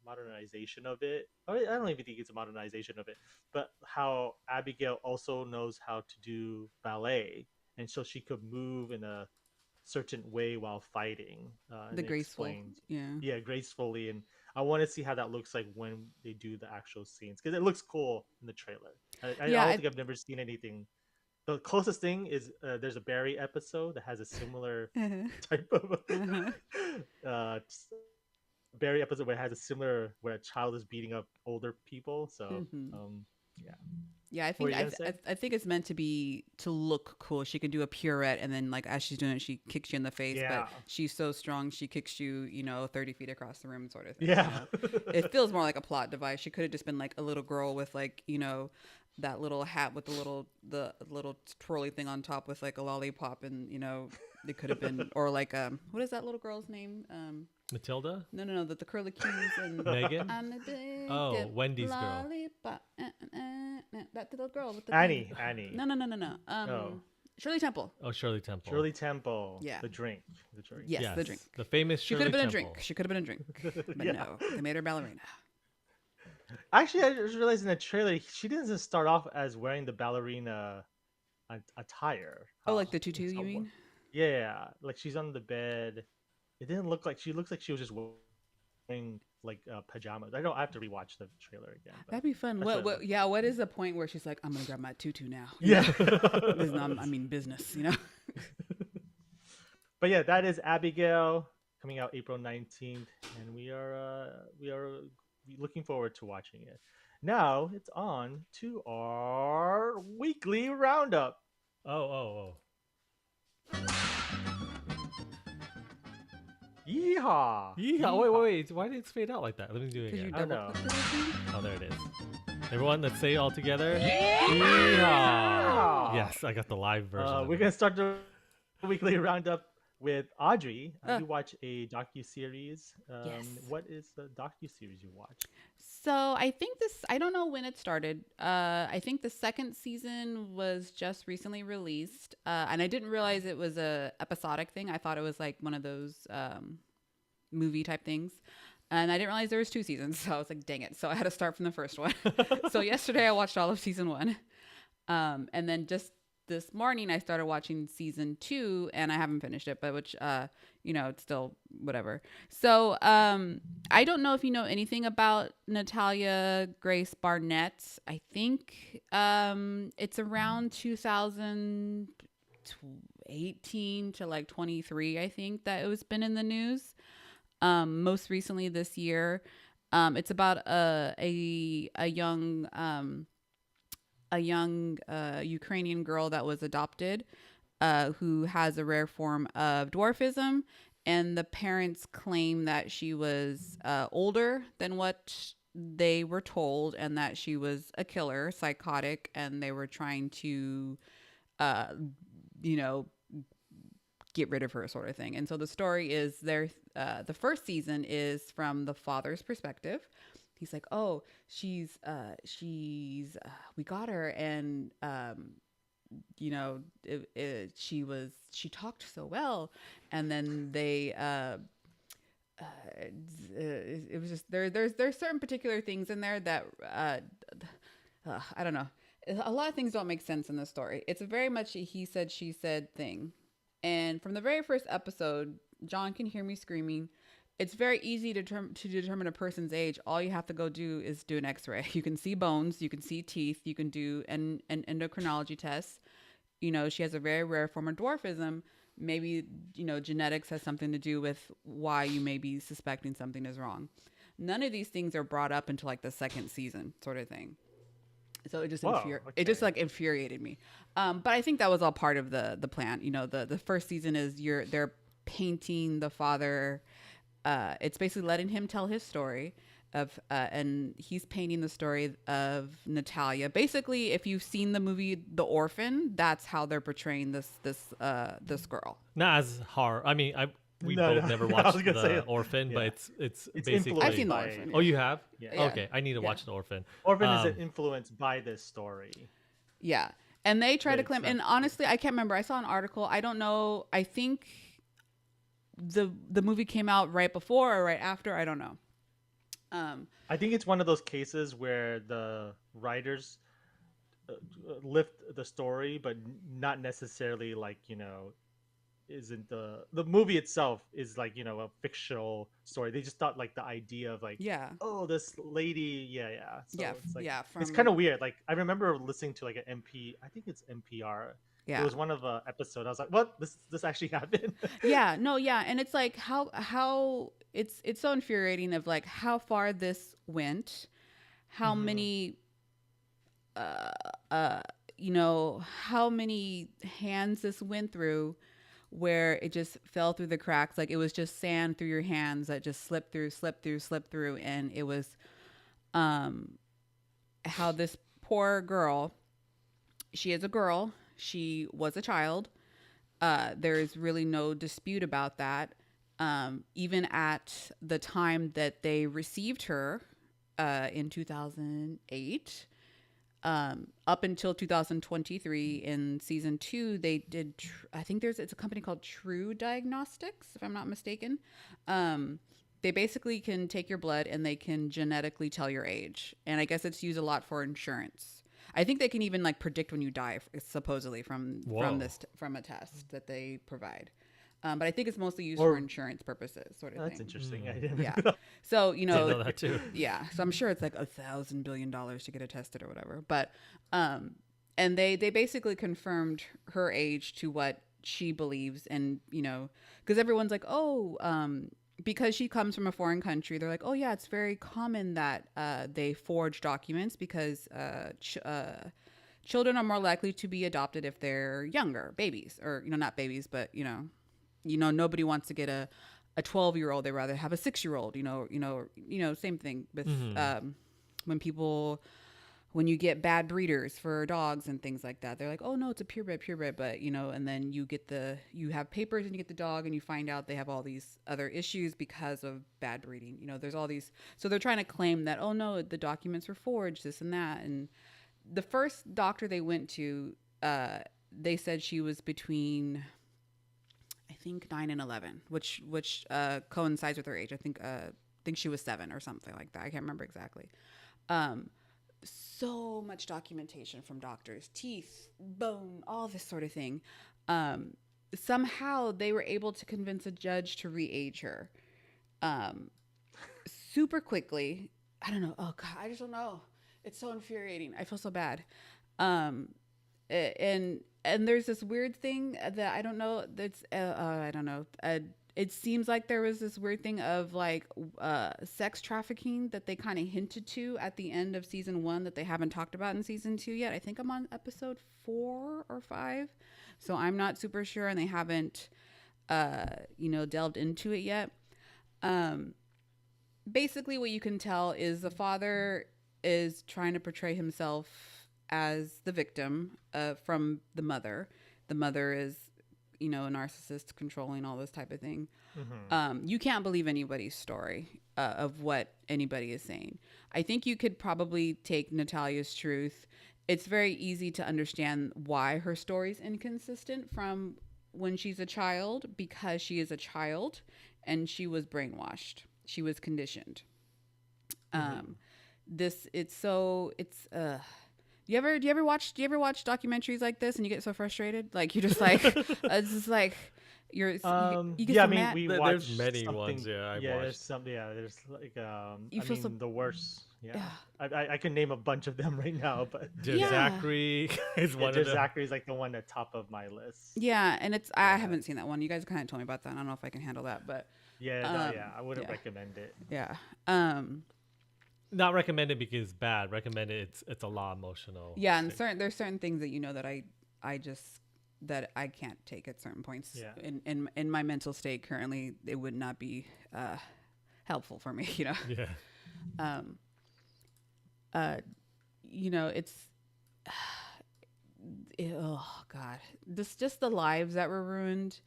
[SPEAKER 3] modernization of it. I don't even think it's a modernization of it, but how Abigail also knows how to do ballet, and so she could move in a certain way while fighting. And
[SPEAKER 2] The
[SPEAKER 3] it
[SPEAKER 2] graceful.
[SPEAKER 3] explains-
[SPEAKER 2] Yeah.
[SPEAKER 3] yeah, gracefully, and I want to see how that looks like when they do the actual scenes because it looks cool in the trailer. I
[SPEAKER 2] Yeah,
[SPEAKER 3] don't think I've never seen anything. The closest thing is there's a Barry episode that has a similar type of uh, Barry episode where it has a similar where a child is beating up older people. So yeah.
[SPEAKER 2] Yeah, I
[SPEAKER 3] What were
[SPEAKER 2] think
[SPEAKER 3] you gonna say?
[SPEAKER 2] I think it's meant to look cool. She can do a pirouette, and then like as she's doing it, she kicks you in the face.
[SPEAKER 3] Yeah.
[SPEAKER 2] But she's so strong, she kicks you, 30 feet across the room, sort of thing.
[SPEAKER 3] Yeah.
[SPEAKER 2] It feels more like a plot device. She could have just been like a little girl with like that little hat with the little twirly thing on top with like a lollipop, and it could have been or like what is that little girl's name?
[SPEAKER 1] Matilda?
[SPEAKER 2] No, the curlicues and
[SPEAKER 1] Megan?
[SPEAKER 2] I'm a big
[SPEAKER 1] Oh, Wendy's girl.
[SPEAKER 2] lollipop. That little girl with the
[SPEAKER 3] Annie.
[SPEAKER 2] No.
[SPEAKER 3] Oh.
[SPEAKER 2] Shirley Temple.
[SPEAKER 1] Oh, Shirley Temple.
[SPEAKER 3] Shirley Temple.
[SPEAKER 2] Yeah.
[SPEAKER 3] The drink. The drink.
[SPEAKER 2] Yes, the drink.
[SPEAKER 1] The famous
[SPEAKER 2] She
[SPEAKER 1] Shirley
[SPEAKER 2] could have been
[SPEAKER 1] Temple.
[SPEAKER 2] a drink. She could have been a drink. But
[SPEAKER 3] Yeah.
[SPEAKER 2] no, they made her ballerina.
[SPEAKER 3] Actually, I just realized in the trailer she doesn't start off as wearing the ballerina attire.
[SPEAKER 2] Oh, like the tutu,
[SPEAKER 3] It's
[SPEAKER 2] you
[SPEAKER 3] how-
[SPEAKER 2] mean?
[SPEAKER 3] Yeah, like she's on the bed. It didn't look like she looks like she was just wearing like pajamas. I have to rewatch the trailer again. But
[SPEAKER 2] That'd be fun.
[SPEAKER 3] that's
[SPEAKER 2] What,
[SPEAKER 3] what it
[SPEAKER 2] what? Yeah. What is the point where she's like, "I'm gonna grab my tutu now"?
[SPEAKER 3] yeah.
[SPEAKER 2] This is not- I mean, business. You know.
[SPEAKER 3] But yeah, that is Abigail coming out April 19th, and we are looking forward to watching it. Now it's on to our weekly roundup.
[SPEAKER 1] Oh.
[SPEAKER 3] Yeehaw!
[SPEAKER 1] Yeehaw. Wait. Why did it fade out like that? Let me do it
[SPEAKER 2] Because you
[SPEAKER 1] again.
[SPEAKER 3] I don't
[SPEAKER 2] double
[SPEAKER 3] know.
[SPEAKER 2] clicked it, I think?
[SPEAKER 1] Oh, there it is. Everyone, let's say it all together.
[SPEAKER 3] Yeehaw!
[SPEAKER 1] Yes, I got the live version. of
[SPEAKER 3] We're
[SPEAKER 1] it.
[SPEAKER 3] gonna start the weekly roundup with Audrey.
[SPEAKER 2] Uh.
[SPEAKER 3] You watch a docu-series.
[SPEAKER 2] Yes.
[SPEAKER 3] What is the docu-series you watch?
[SPEAKER 2] So I think I don't know when it started. I think the second season was just recently released. And I didn't realize it was a episodic thing. I thought it was like one of those movie type things. And I didn't realize there was 2 seasons. So I was like, dang it. So I had to start from the first one. So yesterday I watched all of season 1. And then just this morning I started watching season 2, and I haven't finished it, but which it's still whatever. So I don't know if you know anything about Natalia Grace Barnett. I think it's around 2018 to like 23, I think, that it was been in the news. Most recently this year. It's about a young Ukrainian girl that was adopted, who has a rare form of dwarfism, and the parents claim that she was older than what they were told, and that she was a killer, psychotic, and they were trying to, get rid of her, sort of thing. And so the story is the first season is from the father's perspective. He's like, oh, she's we got her, and she talked so well, and then they it was just there's certain particular things in there that I don't know. A lot of things don't make sense in the story. It's a very much a he said, she said thing. And from the very first episode, John can hear me screaming. It's very easy to determine a person's age. All you have to go do is do an x-ray. You can see bones, you can see teeth, you can do an endocrinology test. She has a very rare form of dwarfism. Maybe, genetics has something to do with why you may be suspecting something is wrong. None of these things are brought up until like the second season, sort of thing. So it just it just like infuriated me. But I think that was all part of the plan. The first season is they're painting the father. It's basically letting him tell his story and he's painting the story of Natalia. Basically, if you've seen the movie The Orphan, that's how they're portraying this girl.
[SPEAKER 1] Not as hard. I mean, we
[SPEAKER 3] No,
[SPEAKER 1] both
[SPEAKER 3] no.
[SPEAKER 1] never
[SPEAKER 3] I was
[SPEAKER 1] watched
[SPEAKER 3] gonna say
[SPEAKER 1] The
[SPEAKER 3] it.
[SPEAKER 1] Orphan,
[SPEAKER 3] Yeah.
[SPEAKER 1] but it's basically.
[SPEAKER 3] influenced
[SPEAKER 2] I've seen The
[SPEAKER 3] by-
[SPEAKER 2] Orphan.
[SPEAKER 1] Oh, you have?
[SPEAKER 3] Yeah.
[SPEAKER 1] Okay, I need to watch The Orphan.
[SPEAKER 3] Orphan
[SPEAKER 1] Um,
[SPEAKER 3] is influenced by this story.
[SPEAKER 2] Yeah. And they try
[SPEAKER 3] But
[SPEAKER 2] to
[SPEAKER 3] it's
[SPEAKER 2] claim,
[SPEAKER 3] not-
[SPEAKER 2] and honestly, I can't remember. I saw an article. I don't know. I think the movie came out right before or right after. I don't know.
[SPEAKER 3] I think it's one of those cases where the writers lift the story, but not necessarily like isn't the movie itself is like a fictional story. They just thought like the idea of like
[SPEAKER 2] Yeah.
[SPEAKER 3] oh, this lady, yeah. So
[SPEAKER 2] Yeah.
[SPEAKER 3] it's like,
[SPEAKER 2] Yeah.
[SPEAKER 3] it's
[SPEAKER 2] From
[SPEAKER 3] kind of weird. Like I remember listening to like an I think it's NPR.
[SPEAKER 2] yeah.
[SPEAKER 3] It was one of episode. I was like, what? This actually happened?
[SPEAKER 2] Yeah, no, yeah, and it's like how it's so infuriating of like how far this went, how
[SPEAKER 3] Mhm.
[SPEAKER 2] many how many hands this went through, where it just fell through the cracks, like it was just sand through your hands that just slipped through, and it was how this poor girl, she is a girl, she was a child. There is really no dispute about that. Even at the time that they received her in 2008, up until 2023 in season 2, they did, I think it's a company called True Diagnostics, if I'm not mistaken. They basically can take your blood and they can genetically tell your age. And I guess it's used a lot for insurance. I think they can even like predict when you die, supposedly from from a test that they provide. But I think it's mostly used for insurance purposes, sort of
[SPEAKER 3] That's
[SPEAKER 2] thing.
[SPEAKER 3] interesting. I didn't
[SPEAKER 2] Yeah.
[SPEAKER 3] know.
[SPEAKER 2] So,
[SPEAKER 1] Didn't know that too.
[SPEAKER 2] yeah. So I'm sure it's like $1,000 billion to get it tested or whatever. But, and they basically confirmed her age to what she believes. And, because everyone's like, because she comes from a foreign country, they're like, oh yeah, it's very common that they forge documents because children are more likely to be adopted if they're younger, babies, or not babies, but nobody wants to get a 12-year-old. They rather have a 6-year-old. Same thing with when you get bad breeders for dogs and things like that. They're like, oh no, it's a purebred, but and then you have papers and you get the dog and you find out they have all these other issues because of bad breeding. There's all these, so they're trying to claim that, oh no, the documents were forged, this and that. And the first doctor they went to, they said she was between, I think 9 and 11, which coincides with her age. I think she was 7 or something like that. I can't remember exactly. So much documentation from doctors, teeth, bone, all this sort of thing. Somehow they were able to convince a judge to re-age her super quickly. I don't know. Oh God, I just don't know. It's so infuriating. I feel so bad. And there's this weird thing that I don't know. That's I don't know. It seems like there was this weird thing of like sex trafficking that they kind of hinted to at the end of season 1 that they haven't talked about in season 2 yet. I think I'm on episode 4 or 5, so I'm not super sure, and they haven't delved into it yet. Basically, what you can tell is the father is trying to portray himself as the victim from the mother. The mother is, a narcissist, controlling, all this type of thing. Mm-hmm. You can't believe anybody's story of what anybody is saying. I think you could probably take Natalia's truth. It's very easy to understand why her story's inconsistent from when she's a child, because she is a child and she was brainwashed. She was conditioned. Mm-hmm. Do you ever watch documentaries like this and you get so frustrated? Like you're just like, it's just like you get so mad.
[SPEAKER 1] There's many ones. Yeah,
[SPEAKER 3] there's some. Yeah, there's like the worst. Yeah, I can name a bunch of them right now, but
[SPEAKER 1] Zachary is one of them.
[SPEAKER 3] Zachary is like the one at top of my list.
[SPEAKER 2] Yeah, and I haven't seen that one. You guys kind of told me about that. I don't know if I can handle that, but
[SPEAKER 3] I wouldn't recommend it.
[SPEAKER 2] Yeah.
[SPEAKER 1] Not recommended because it's bad. Recommended it's a lot emotional.
[SPEAKER 2] Yeah, and there's certain things that that I just that I can't take at certain points.
[SPEAKER 3] Yeah.
[SPEAKER 2] In my mental state currently, it would not be helpful for me.
[SPEAKER 1] Yeah.
[SPEAKER 2] It's oh God, just the lives that were ruined,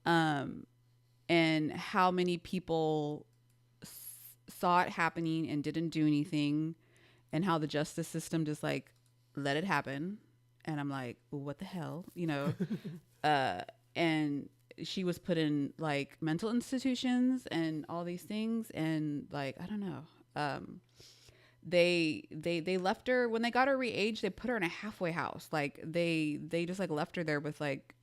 [SPEAKER 2] and how many people saw it happening and didn't do anything, and how the justice system just like let it happen. And I'm like, well, what the hell, and she was put in like mental institutions and all these things. And like, I don't know. They left her when they got her re-aged. They put her in a halfway house. Like they just like left her there with like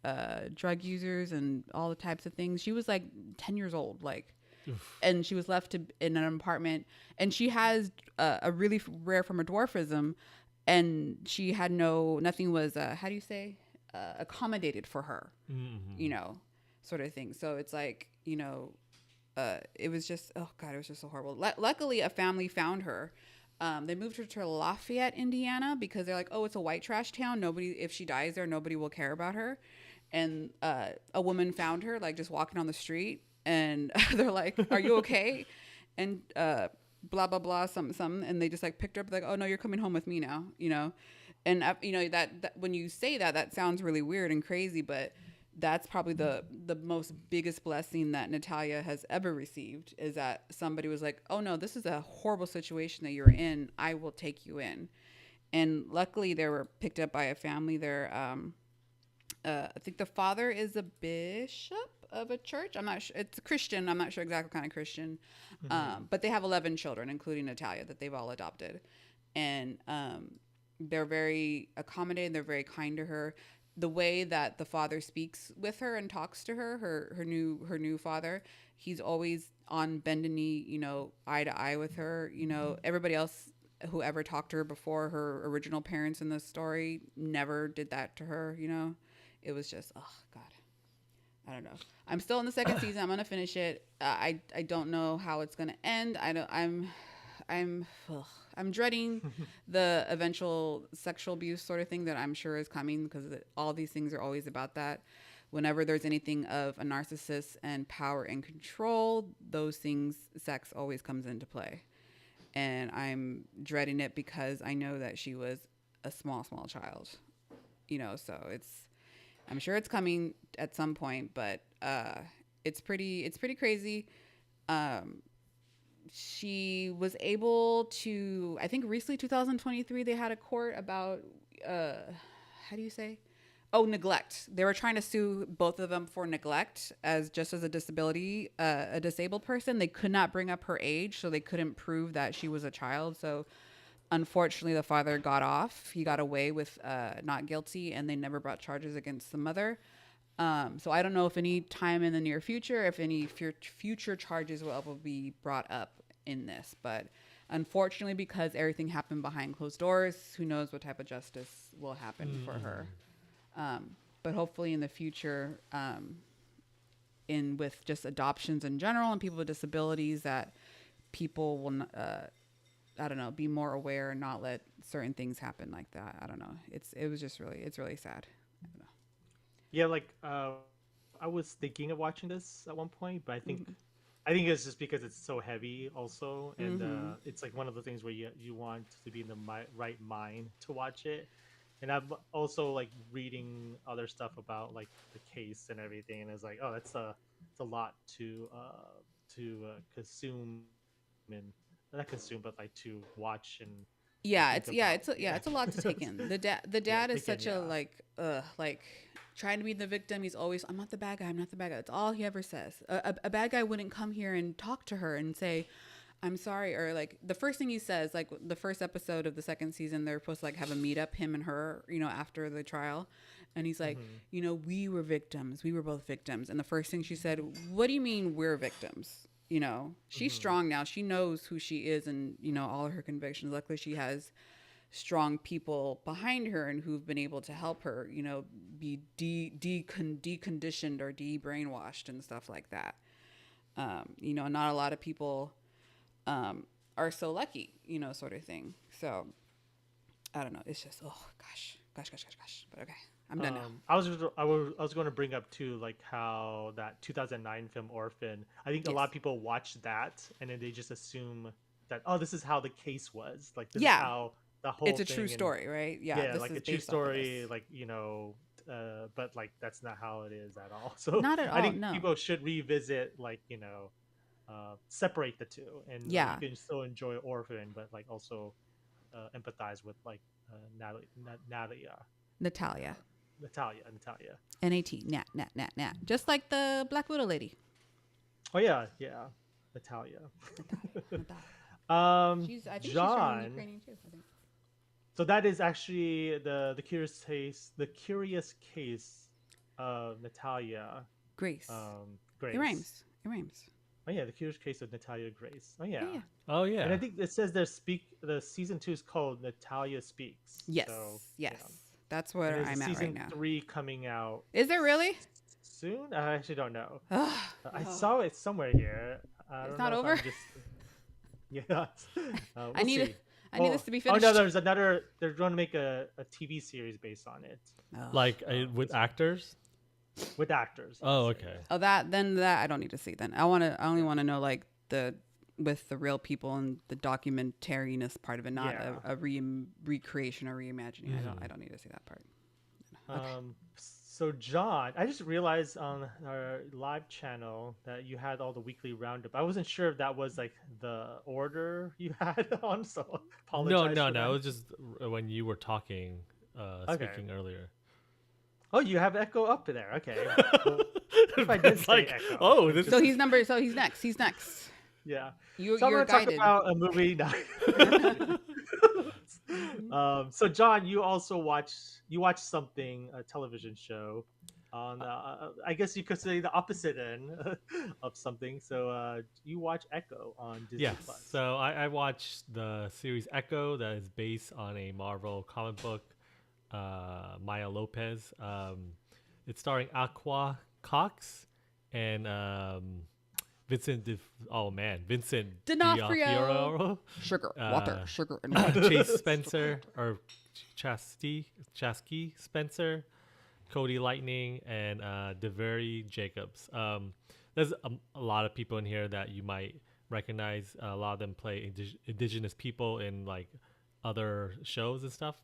[SPEAKER 2] drug users and all the types of things. She was like 10 years old, like. Oof. And she was left in an apartment, and she has a really rare form of dwarfism, and she had nothing was accommodated for her, mm-hmm. Sort of thing. So it's like, it was just, oh God, it was just so horrible. Luckily a family found her. They moved her to Lafayette, Indiana, because they're like, oh, it's a white trash town. If she dies there, nobody will care about her. And a woman found her like just walking on the street. And they're like, are you okay? And blah, blah, blah, something. And they just like picked her up like, oh, no, you're coming home with me now, And, that when you say that sounds really weird and crazy, but that's probably the most biggest blessing that Natalia has ever received, is that somebody was like, oh, no, this is a horrible situation that you're in. I will take you in. And luckily they were picked up by a family. I think the father is a bishop of a church. I'm not sure. It's a Christian. I'm not sure exactly what kind of Christian. But they have 11 children, including Natalia, that they've all adopted. And they're very accommodating. They're very kind to her. The way that the father speaks with her and talks to her new father, he's always on bended knee, eye to eye with her. Everybody else who ever talked to her before, her original parents in the story, never did that to her. It was just, oh God, I don't know. I'm still in the second season. I'm gonna finish it. I don't know how it's gonna end. I'm dreading the eventual sexual abuse sort of thing that I'm sure is coming, because all these things are always about that. Whenever there's anything of a narcissist and power and control, those things, sex always comes into play. And I'm dreading it because I know that she was a small child, so I'm sure it's coming at some point, but it's pretty crazy. She was able to, I think recently, 2023, they had a court about, how do you say? Oh, neglect. They were trying to sue both of them for neglect as a disability, a disabled person. They could not bring up her age, so they couldn't prove that she was a child. So unfortunately, the father got off. He got away with not guilty, and they never brought charges against the mother. So I don't know if any time in the near future, if any future charges will ever be brought up in this. But unfortunately, because everything happened behind closed doors, who knows what type of justice will happen for her. But hopefully in the future, with just adoptions in general and people with disabilities, that people will, I don't know, be more aware and not let certain things happen like that. I don't know. It's really sad. I don't know.
[SPEAKER 3] Yeah, like I was thinking of watching this at one point, but I think it's just because it's so heavy also, and it's like one of the things where you want to be in the right mind to watch it. And I'm also like reading other stuff about like the case and everything, and it's like, oh, it's a lot to consume, and not consume, but like to watch and
[SPEAKER 2] Yeah,
[SPEAKER 3] think about.
[SPEAKER 2] it's a lot to take in. The dad is such a like trying to be the victim. He's always, I'm not the bad guy. I'm not the bad guy. That's all he ever says. A bad guy wouldn't come here and talk to her and say, I'm sorry. Or like the first thing he says, like the first episode of the second season, they're supposed to like have a meetup, him and her, after the trial. And he's like, we were victims. We were both victims. And the first thing she said, what do you mean we're victims? She's strong now. She knows who she is and, all of her convictions. Luckily, she has strong people behind her and who've been able to help her, be deconditioned or de-brainwashed and stuff like that. Not a lot of people are so lucky, sort of thing. So I don't know. It's just, oh gosh. But okay, I'm done now.
[SPEAKER 3] I was going to bring up too, like how that 2009 film Orphan. I think a lot of people watch that and then they just assume that, oh, this is how the case was. Like this is how the whole.
[SPEAKER 2] It's a true story, right?
[SPEAKER 3] Yeah, like a true story. Like but like that's not how it is at all. So
[SPEAKER 2] not at all.
[SPEAKER 3] I think
[SPEAKER 2] no.
[SPEAKER 3] people should revisit, like separate the two, and you can still enjoy Orphan, but like also empathize with like
[SPEAKER 2] Natalia. Nat. Nat. Just like the Black Widow lady.
[SPEAKER 3] Oh yeah, Natalia.
[SPEAKER 2] I think
[SPEAKER 3] John.
[SPEAKER 2] she's from Ukrainian too, I think.
[SPEAKER 3] So that is actually the curious case of Natalia
[SPEAKER 2] Grace.
[SPEAKER 3] Grace.
[SPEAKER 2] It rhymes.
[SPEAKER 3] Oh yeah, the curious case of Natalia Grace. Oh yeah.
[SPEAKER 1] Oh yeah.
[SPEAKER 3] And I think it says the season 2 is called Natalia Speaks.
[SPEAKER 2] Yes.
[SPEAKER 3] So,
[SPEAKER 2] yes. Yeah. That's where I'm at right now.
[SPEAKER 3] Season 3 coming out.
[SPEAKER 2] Is there really?
[SPEAKER 3] Soon? I actually don't know. I saw it somewhere here.
[SPEAKER 2] It's not over.
[SPEAKER 3] Yeah.
[SPEAKER 2] I need this to be finished.
[SPEAKER 3] Oh no, they're going to make a TV series based on it.
[SPEAKER 1] Like with actors?
[SPEAKER 3] With actors.
[SPEAKER 1] Oh, okay.
[SPEAKER 2] Oh, that I don't need to see then. I only want to know like with the real people and the documentariness part of it, not a recreation or reimagining. I don't need to see that part.
[SPEAKER 3] Okay. So John, I just realized on our live channel that you had all the weekly roundup. I wasn't sure if that was like the order you had on, so
[SPEAKER 1] No,
[SPEAKER 3] apologize
[SPEAKER 1] no,
[SPEAKER 3] for
[SPEAKER 1] no. It
[SPEAKER 3] that.
[SPEAKER 1] was just when you were talking,
[SPEAKER 3] Okay.
[SPEAKER 1] speaking earlier.
[SPEAKER 3] Oh, you have Echo up there. Okay. What if I did
[SPEAKER 1] It's
[SPEAKER 3] say
[SPEAKER 1] like,
[SPEAKER 3] Echo?
[SPEAKER 1] oh,
[SPEAKER 3] And
[SPEAKER 1] this
[SPEAKER 2] So
[SPEAKER 1] is
[SPEAKER 3] just
[SPEAKER 2] he's number. So he's next. He's next.
[SPEAKER 3] yeah.
[SPEAKER 2] You
[SPEAKER 3] So I'm
[SPEAKER 2] you're
[SPEAKER 3] going to talk
[SPEAKER 2] guided.
[SPEAKER 3] about a movie now.
[SPEAKER 2] Hmm.
[SPEAKER 3] So John, you watched something, a television show on I guess you could say the opposite end of something. So you watch Echo on Disney
[SPEAKER 1] yes.
[SPEAKER 3] Plus.
[SPEAKER 1] So I watched the series Echo that is based on a Marvel comic book. Maya Lopez. It's starring Aqua Cox and Vincent
[SPEAKER 2] D'Onofrio.
[SPEAKER 1] D'Onofrio,
[SPEAKER 2] Sugar, water,
[SPEAKER 1] uh,
[SPEAKER 2] sugar, and water.
[SPEAKER 1] Chase Spencer or Chasky Spencer, Cody Lightning, and DeVary Jacobs. There's a lot of people in here that you might recognize. A lot of them play indigenous people in like other shows and stuff.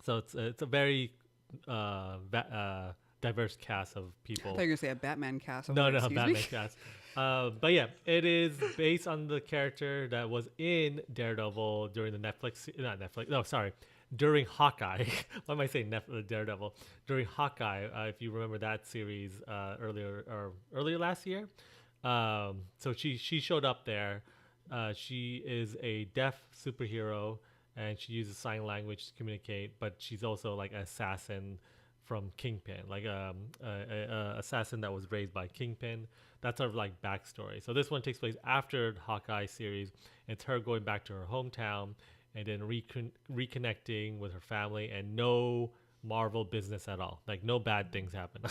[SPEAKER 1] So it's a very diverse cast of
[SPEAKER 2] I
[SPEAKER 1] people.
[SPEAKER 2] thought you were gonna say a Batman cast.
[SPEAKER 1] No, no,
[SPEAKER 2] Excuse
[SPEAKER 1] Batman
[SPEAKER 2] me.
[SPEAKER 1] cast. But yeah, it is based on the character that was in Daredevil during the not Netflix. No, sorry, during Hawkeye. Why am I saying Daredevil? During Hawkeye, if you remember that series earlier last year. So she showed up there. She is a deaf superhero, and she uses sign language to communicate. But she's also like an assassin from Kingpin, like a assassin that was raised by Kingpin. That's sort of like backstory. So this one takes place after the Hawkeye series. It's her going back to her hometown and then reconnecting with her family, and no Marvel business at all. Like no bad things happen.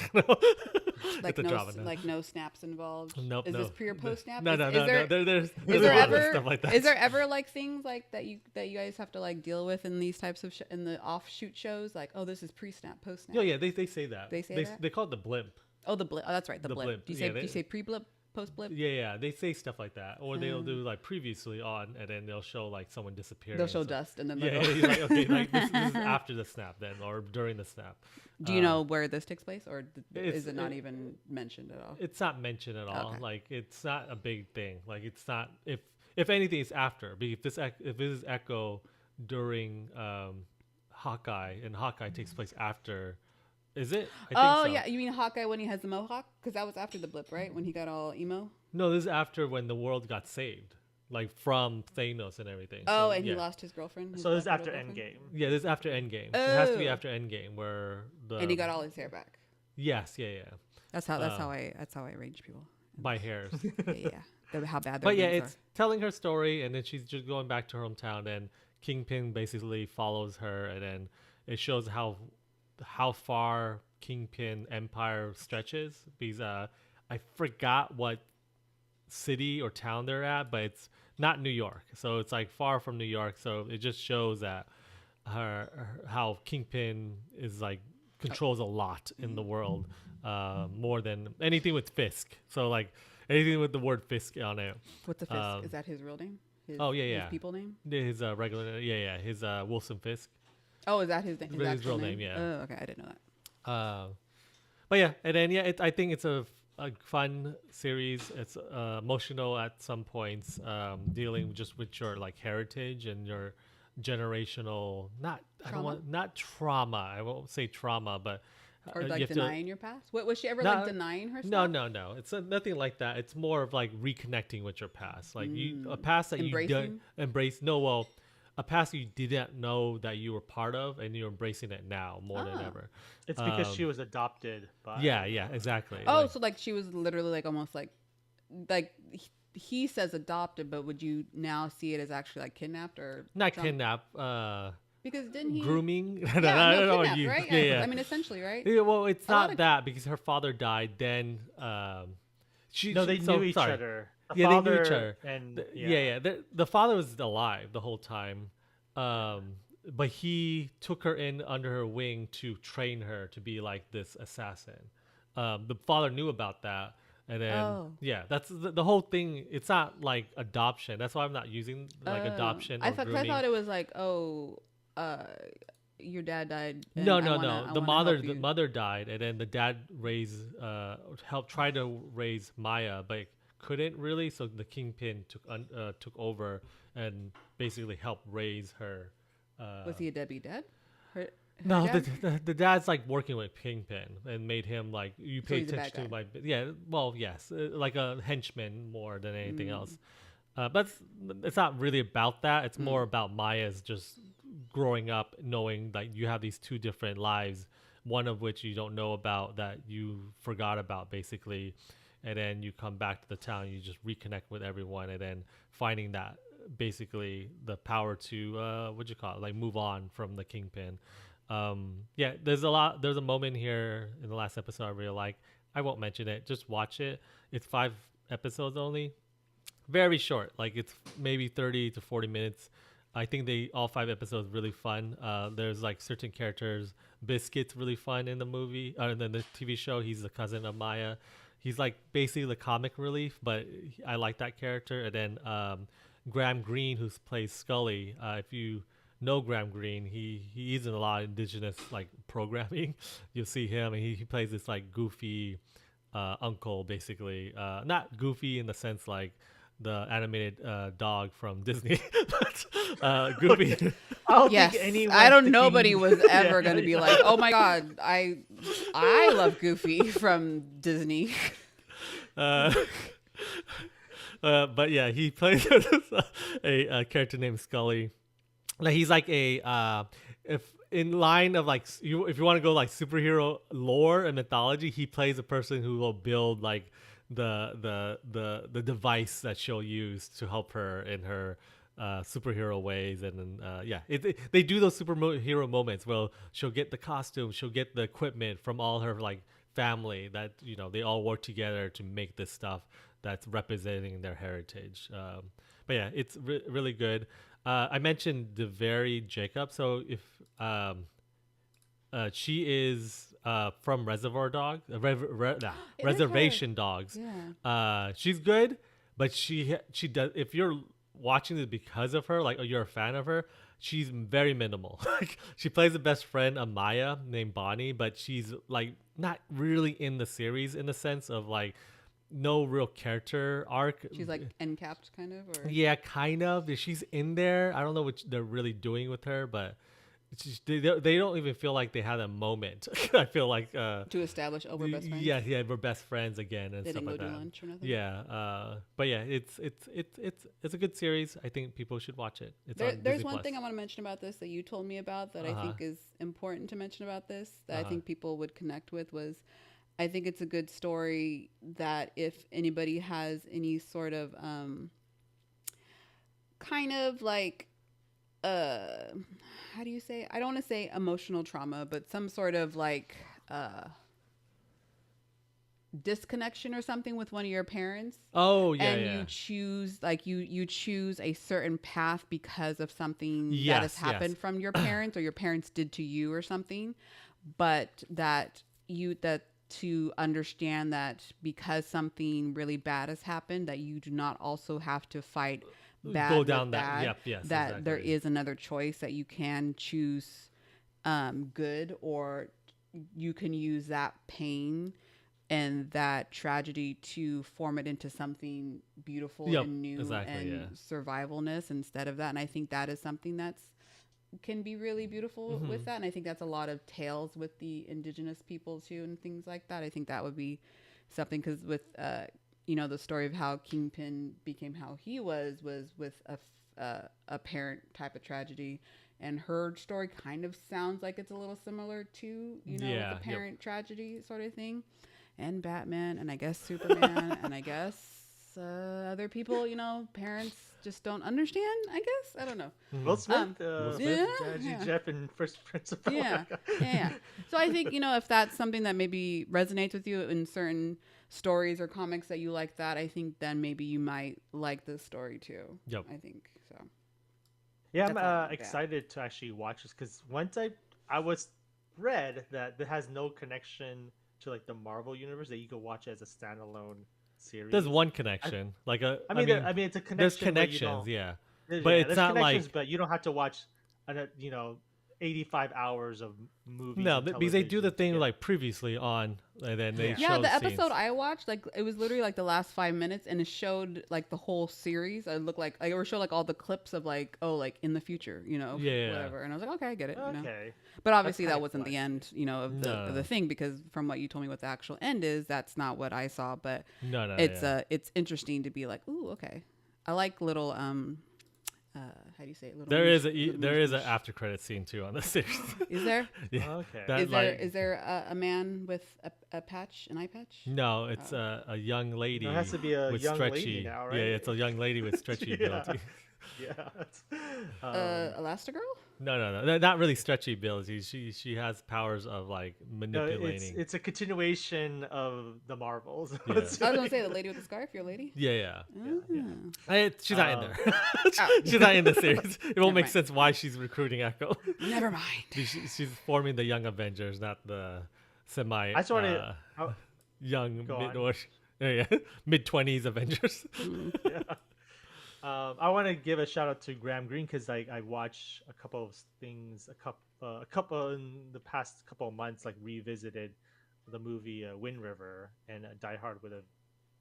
[SPEAKER 2] Like
[SPEAKER 1] It's a
[SPEAKER 2] no,
[SPEAKER 1] drama now.
[SPEAKER 2] like no snaps involved.
[SPEAKER 1] Nope,
[SPEAKER 2] Is
[SPEAKER 1] no.
[SPEAKER 2] this pre or post snap?
[SPEAKER 1] No,
[SPEAKER 2] Is,
[SPEAKER 1] no,
[SPEAKER 2] is
[SPEAKER 1] no,
[SPEAKER 2] there,
[SPEAKER 1] no. There's
[SPEAKER 2] is
[SPEAKER 1] a
[SPEAKER 2] there
[SPEAKER 1] lot of
[SPEAKER 2] ever
[SPEAKER 1] stuff like that.
[SPEAKER 2] is there ever like things like that you guys have to like deal with in these types of in the offshoot shows? Like, oh, this is pre snap, post snap.
[SPEAKER 1] Yeah, yeah, they say that.
[SPEAKER 2] They say that?
[SPEAKER 1] They call it the blimp.
[SPEAKER 2] Oh, the blip. Oh, that's right, the,
[SPEAKER 1] The
[SPEAKER 2] blip.
[SPEAKER 1] blip.
[SPEAKER 2] Do you
[SPEAKER 1] Yeah,
[SPEAKER 2] say do you say pre blip, post blip?
[SPEAKER 1] Yeah, yeah, they say stuff like that, or they'll
[SPEAKER 2] Uh.
[SPEAKER 1] do like previously on, and then they'll show like someone disappearing.
[SPEAKER 2] They'll show
[SPEAKER 1] so-
[SPEAKER 2] dust and then
[SPEAKER 1] Yeah,
[SPEAKER 2] they'll
[SPEAKER 1] yeah,
[SPEAKER 2] go.
[SPEAKER 1] you're like, okay, like this is after the snap then, or during the snap.
[SPEAKER 2] Do you know where this takes place, or
[SPEAKER 1] it's-
[SPEAKER 2] is it not even mentioned at all?
[SPEAKER 1] It's not mentioned at all.
[SPEAKER 2] Okay.
[SPEAKER 1] Like it's not a big thing. Like it's not if anything, it's after. Because if this is Echo during Hawkeye, and Hawkeye takes place after. Is it? I think
[SPEAKER 2] Oh
[SPEAKER 1] so.
[SPEAKER 2] yeah, you mean Hawkeye when he has the mohawk? Because that was after the blip, right? When he got all emo.
[SPEAKER 1] No, this is after when the world got saved, like from Thanos and everything.
[SPEAKER 2] Oh,
[SPEAKER 1] So,
[SPEAKER 2] and
[SPEAKER 1] yeah.
[SPEAKER 2] he lost his girlfriend. his
[SPEAKER 3] So this is
[SPEAKER 2] black
[SPEAKER 3] after
[SPEAKER 2] widow girlfriend?
[SPEAKER 3] Endgame.
[SPEAKER 1] Yeah, this is after Endgame. It has to be
[SPEAKER 2] Oh.
[SPEAKER 1] after Endgame where the
[SPEAKER 2] And he got all his hair back.
[SPEAKER 1] Yes, yeah, yeah.
[SPEAKER 2] That's how I arrange people.
[SPEAKER 1] By hairs.
[SPEAKER 2] Yeah. How bad their
[SPEAKER 1] But yeah,
[SPEAKER 2] names
[SPEAKER 1] it's telling her story, and then she's just going back to her hometown, and Kingpin basically follows her, and then it shows how far Kingpin Empire stretches. Because I forgot what city or town they're at, but it's not New York, so it's like far from New York. So it just shows that how Kingpin is like controls a lot in the world, more than anything with Fisk. So like anything with the word Fisk on it.
[SPEAKER 2] What's the Fisk? Is that his real name? His,
[SPEAKER 1] Oh, yeah,
[SPEAKER 2] his
[SPEAKER 1] yeah.
[SPEAKER 2] people name?
[SPEAKER 1] His regular, yeah, his Wilson Fisk.
[SPEAKER 2] Oh, is that his name?
[SPEAKER 1] His
[SPEAKER 2] actual
[SPEAKER 1] real name, yeah.
[SPEAKER 2] Oh, okay. I didn't know that.
[SPEAKER 1] But yeah, and then yeah, I think it's a fun series. It's emotional at some points, dealing just with your like heritage and your generational not trauma. I won't say trauma, but
[SPEAKER 2] Or
[SPEAKER 1] you
[SPEAKER 2] like
[SPEAKER 1] have to-
[SPEAKER 2] denying your past? What was she ever
[SPEAKER 1] No,
[SPEAKER 2] like denying herself?
[SPEAKER 1] No. It's nothing like that. It's more of like reconnecting with your past, like a past that you
[SPEAKER 2] Embracing?
[SPEAKER 1] don't embrace. No, well, a past you didn't know that you were part of, and you're embracing it now more than
[SPEAKER 2] Ah.
[SPEAKER 1] ever.
[SPEAKER 3] It's because she was adopted by.
[SPEAKER 1] Yeah, exactly.
[SPEAKER 2] Oh,
[SPEAKER 1] Like,
[SPEAKER 2] so like she was literally like almost like he says adopted, but would you now see it as actually like kidnapped or
[SPEAKER 1] not
[SPEAKER 2] drunk?
[SPEAKER 1] kidnap.
[SPEAKER 2] Because didn't he
[SPEAKER 1] Grooming.
[SPEAKER 2] Yeah,
[SPEAKER 1] I don't know,
[SPEAKER 2] kidnapped,
[SPEAKER 1] you-
[SPEAKER 2] right?
[SPEAKER 1] Yeah.
[SPEAKER 2] I mean, essentially, right?
[SPEAKER 1] Yeah, well, it's
[SPEAKER 2] A lot
[SPEAKER 1] not
[SPEAKER 2] of-
[SPEAKER 1] that because her father died. Then
[SPEAKER 3] No, they knew each
[SPEAKER 1] sorry.
[SPEAKER 3] other. The
[SPEAKER 1] Yeah, they knew each
[SPEAKER 3] father
[SPEAKER 1] other.
[SPEAKER 3] And
[SPEAKER 1] Yeah. The father was alive the whole time, but he took her in under her wing to train her to be like this assassin. The father knew about that, and then
[SPEAKER 2] Oh.
[SPEAKER 1] yeah, that's the whole thing. It's not like adoption. That's why I'm not using like adoption or
[SPEAKER 2] I
[SPEAKER 1] grooming.
[SPEAKER 2] thought it was like, your dad died. And
[SPEAKER 1] No,
[SPEAKER 2] I
[SPEAKER 1] no,
[SPEAKER 2] wanna,
[SPEAKER 1] no.
[SPEAKER 2] I
[SPEAKER 1] The
[SPEAKER 2] wanna
[SPEAKER 1] mother,
[SPEAKER 2] help
[SPEAKER 1] the
[SPEAKER 2] you.
[SPEAKER 1] mother died, and then the dad helped try to raise Maya, but couldn't really. So the kingpin took over and basically helped raise her.
[SPEAKER 2] Was
[SPEAKER 1] Uh,
[SPEAKER 2] he a deadbeat dad? Her
[SPEAKER 1] no,
[SPEAKER 2] dad?
[SPEAKER 1] the dad's like working with Kingpin and made him like you
[SPEAKER 2] So
[SPEAKER 1] pay
[SPEAKER 2] he's a bad
[SPEAKER 1] attention to
[SPEAKER 2] guy.
[SPEAKER 1] my yeah. Well, yes, like a henchman more than anything
[SPEAKER 2] Mm,
[SPEAKER 1] else. But it's not really about that. It's more
[SPEAKER 2] mm.
[SPEAKER 1] about Maya's just growing up, knowing that you have these two different lives, one of which you don't know about that you forgot about, basically. And then you come back to the town, you just reconnect with everyone, and then finding that basically the power to what you call it, like move on from the kingpin. Yeah, there's a moment here in the last episode I really like. I won't mention it, just watch it. It's 5 episodes only, very short, like it's maybe 30 to 40 minutes. I think they all 5 episodes really fun. There's like certain characters. Biscuit's really fun in the movie, in the TV show. He's the cousin of Maya. He's like basically the comic relief, but I like that character. And then Graham Greene, who plays Scully. If you know Graham Greene, he's in a lot of indigenous like programming. You'll see him, and he plays this like goofy uncle, basically. Not goofy in the sense like the animated dog from Disney, but Goofy.
[SPEAKER 3] I don't
[SPEAKER 2] Yes,
[SPEAKER 3] think
[SPEAKER 2] I
[SPEAKER 3] anyone's
[SPEAKER 2] don't.
[SPEAKER 3] thinking.
[SPEAKER 2] Nobody was
[SPEAKER 3] Yeah,
[SPEAKER 2] ever gonna be like, "Oh my god, I love Goofy from Disney."
[SPEAKER 1] uh, but yeah, he plays a character named Scully. Like he's like a if in line of like if you want to go like superhero lore and mythology, he plays a person who will build like the device that she'll use to help her in her superhero ways. And then yeah, they do those superhero moments where she'll get the costume, she'll get the equipment from all her like family, that they all work together to make this stuff that's representing their heritage. But yeah, it's really good. I mentioned the very Jacob. So if she is from Reservoir Dog,
[SPEAKER 2] It is her.
[SPEAKER 1] Reservation Dogs.
[SPEAKER 2] Yeah.
[SPEAKER 1] She's good, but she does. If you're watching this because of her, like, or you're a fan of her, she's very minimal. Like she plays the best friend Amaya named Bonnie, but she's like not really in the series in the sense of like no real character arc.
[SPEAKER 2] She's like end capped, kind of, or
[SPEAKER 1] Yeah, kind of. She's in there. I don't know what they're really doing with her, but they don't even feel like they had a moment. I feel like
[SPEAKER 2] to establish, oh, we're best friends.
[SPEAKER 1] yeah, we're best friends again and
[SPEAKER 2] They
[SPEAKER 1] stuff
[SPEAKER 2] didn't go
[SPEAKER 1] like
[SPEAKER 2] do
[SPEAKER 1] that.
[SPEAKER 2] lunch or nothing.
[SPEAKER 1] Yeah, but yeah, it's a good series. I think people should watch it. It's on
[SPEAKER 2] There's
[SPEAKER 1] Disney
[SPEAKER 2] one
[SPEAKER 1] Plus.
[SPEAKER 2] thing I want to mention about this that you told me about that I think is important to mention about this that I think people would connect with was I think it's a good story that if anybody has any sort of kind of like how do you say, I don't want to say emotional trauma, but some sort of like disconnection or something with one of your parents.
[SPEAKER 1] Oh yeah,
[SPEAKER 2] And
[SPEAKER 1] yeah.
[SPEAKER 2] you choose like you choose a certain path because of something that
[SPEAKER 1] Yes,
[SPEAKER 2] has happened
[SPEAKER 1] yes.
[SPEAKER 2] from your parents or your parents did to you or something, but that to understand that because something really bad has happened, that you do not also have to fight bad
[SPEAKER 1] Go
[SPEAKER 2] with
[SPEAKER 1] down that.
[SPEAKER 2] bad,
[SPEAKER 1] Yep. Yes.
[SPEAKER 2] that there
[SPEAKER 1] exactly.
[SPEAKER 2] is another choice, that you can choose good, or you can use that pain and that tragedy to form it into something beautiful
[SPEAKER 1] Yep,
[SPEAKER 2] and new
[SPEAKER 1] exactly,
[SPEAKER 2] and
[SPEAKER 1] yeah.
[SPEAKER 2] survivalness instead of that. And I think that is something that's can be really beautiful
[SPEAKER 1] Mm-hmm.
[SPEAKER 2] with that. And I think that's a lot of tales with the indigenous people too and things like that. I think that would be something, because with the story of how Kingpin became how he was with a parent type of tragedy, and her story kind of sounds like it's a little similar to
[SPEAKER 1] Yeah,
[SPEAKER 2] with
[SPEAKER 1] yep.
[SPEAKER 2] the parent tragedy sort of thing. And Batman, and I guess Superman, and I guess other people, parents just don't understand, I guess. I don't know.
[SPEAKER 3] Will Smith,
[SPEAKER 1] Will Smith?
[SPEAKER 3] Jazzy Jeff, and First Prince of Bel-Air.
[SPEAKER 2] Yeah. So I think, if that's something that maybe resonates with you in certain stories or comics that you like that, I think then maybe you might like this story too.
[SPEAKER 1] Yep.
[SPEAKER 2] I think so.
[SPEAKER 3] Yeah,
[SPEAKER 2] That's all I
[SPEAKER 3] I'm
[SPEAKER 2] got.
[SPEAKER 3] excited to actually watch this because once I was read that it has no connection to like the Marvel universe, that you could watch it as a standalone series.
[SPEAKER 1] There's one connection, like a.
[SPEAKER 3] I mean, it's a connection.
[SPEAKER 1] There's
[SPEAKER 3] but you
[SPEAKER 1] connections,
[SPEAKER 3] don't-
[SPEAKER 1] yeah,
[SPEAKER 3] There's
[SPEAKER 1] but it's
[SPEAKER 3] there's
[SPEAKER 1] not
[SPEAKER 3] connections,
[SPEAKER 1] like.
[SPEAKER 3] but you don't have to watch, 85 hours of movies
[SPEAKER 1] No,
[SPEAKER 3] and
[SPEAKER 1] because they do the
[SPEAKER 3] television to
[SPEAKER 1] thing
[SPEAKER 3] get.
[SPEAKER 1] like previously on, and then they
[SPEAKER 3] Yeah.
[SPEAKER 2] Yeah,
[SPEAKER 1] show
[SPEAKER 2] the
[SPEAKER 1] scenes.
[SPEAKER 2] episode I watched, like it was literally like the last 5 minutes, and it showed like the whole series. It looked like or showed like all the clips of like like in the future,
[SPEAKER 1] Yeah.
[SPEAKER 2] whatever. And I was like, okay, I get it.
[SPEAKER 3] Okay,
[SPEAKER 2] But
[SPEAKER 3] that's
[SPEAKER 2] obviously
[SPEAKER 3] kind
[SPEAKER 2] that
[SPEAKER 3] of
[SPEAKER 2] wasn't
[SPEAKER 3] cool,
[SPEAKER 2] the
[SPEAKER 3] actually.
[SPEAKER 2] end, of the
[SPEAKER 1] No,
[SPEAKER 2] thing because from what you told me what the actual end is, that's not what I saw. But
[SPEAKER 1] no,
[SPEAKER 2] it's
[SPEAKER 1] yeah.
[SPEAKER 2] it's interesting to be like, ooh, okay. I like little how do you say it? Little
[SPEAKER 1] There is
[SPEAKER 2] moosh, little
[SPEAKER 1] there
[SPEAKER 2] moosh
[SPEAKER 1] is an
[SPEAKER 2] moosh.
[SPEAKER 1] after credit scene too on the series.
[SPEAKER 2] Is there?
[SPEAKER 1] Yeah,
[SPEAKER 3] Okay.
[SPEAKER 1] that
[SPEAKER 2] Is there
[SPEAKER 1] like
[SPEAKER 2] is there a man with a patch, an eye patch?
[SPEAKER 1] no, it's
[SPEAKER 2] Oh.
[SPEAKER 1] a young lady
[SPEAKER 3] No, it has to be a
[SPEAKER 1] with
[SPEAKER 3] young lady
[SPEAKER 1] stretchy.
[SPEAKER 3] now,
[SPEAKER 1] Yeah,
[SPEAKER 3] right?
[SPEAKER 1] it's a young lady with stretchy
[SPEAKER 3] Yeah.
[SPEAKER 1] ability.
[SPEAKER 3] Yeah.
[SPEAKER 2] Elastigirl?
[SPEAKER 1] No, not really stretchy ability. She has powers of like
[SPEAKER 3] No,
[SPEAKER 1] manipulating.
[SPEAKER 3] it's a continuation of the Marvels.
[SPEAKER 1] Yeah.
[SPEAKER 2] I was gonna say the lady with the scarf. Your lady.
[SPEAKER 1] Yeah.
[SPEAKER 3] Yeah.
[SPEAKER 1] She's not in
[SPEAKER 3] Um,
[SPEAKER 1] there.
[SPEAKER 2] Oh.
[SPEAKER 1] She's not in the series. It won't make
[SPEAKER 2] mind.
[SPEAKER 1] sense why she's recruiting Echo.
[SPEAKER 2] Never mind.
[SPEAKER 1] She's forming the Young Avengers, not the semi
[SPEAKER 3] I just want to.
[SPEAKER 1] young
[SPEAKER 3] Go
[SPEAKER 1] mid
[SPEAKER 3] on.
[SPEAKER 1] or mid-20s Avengers.
[SPEAKER 3] Yeah. I want to give a shout out to Graham Greene because I watched a couple of things, a couple in the past couple of months, like revisited the movie Wind River and Die Hard with a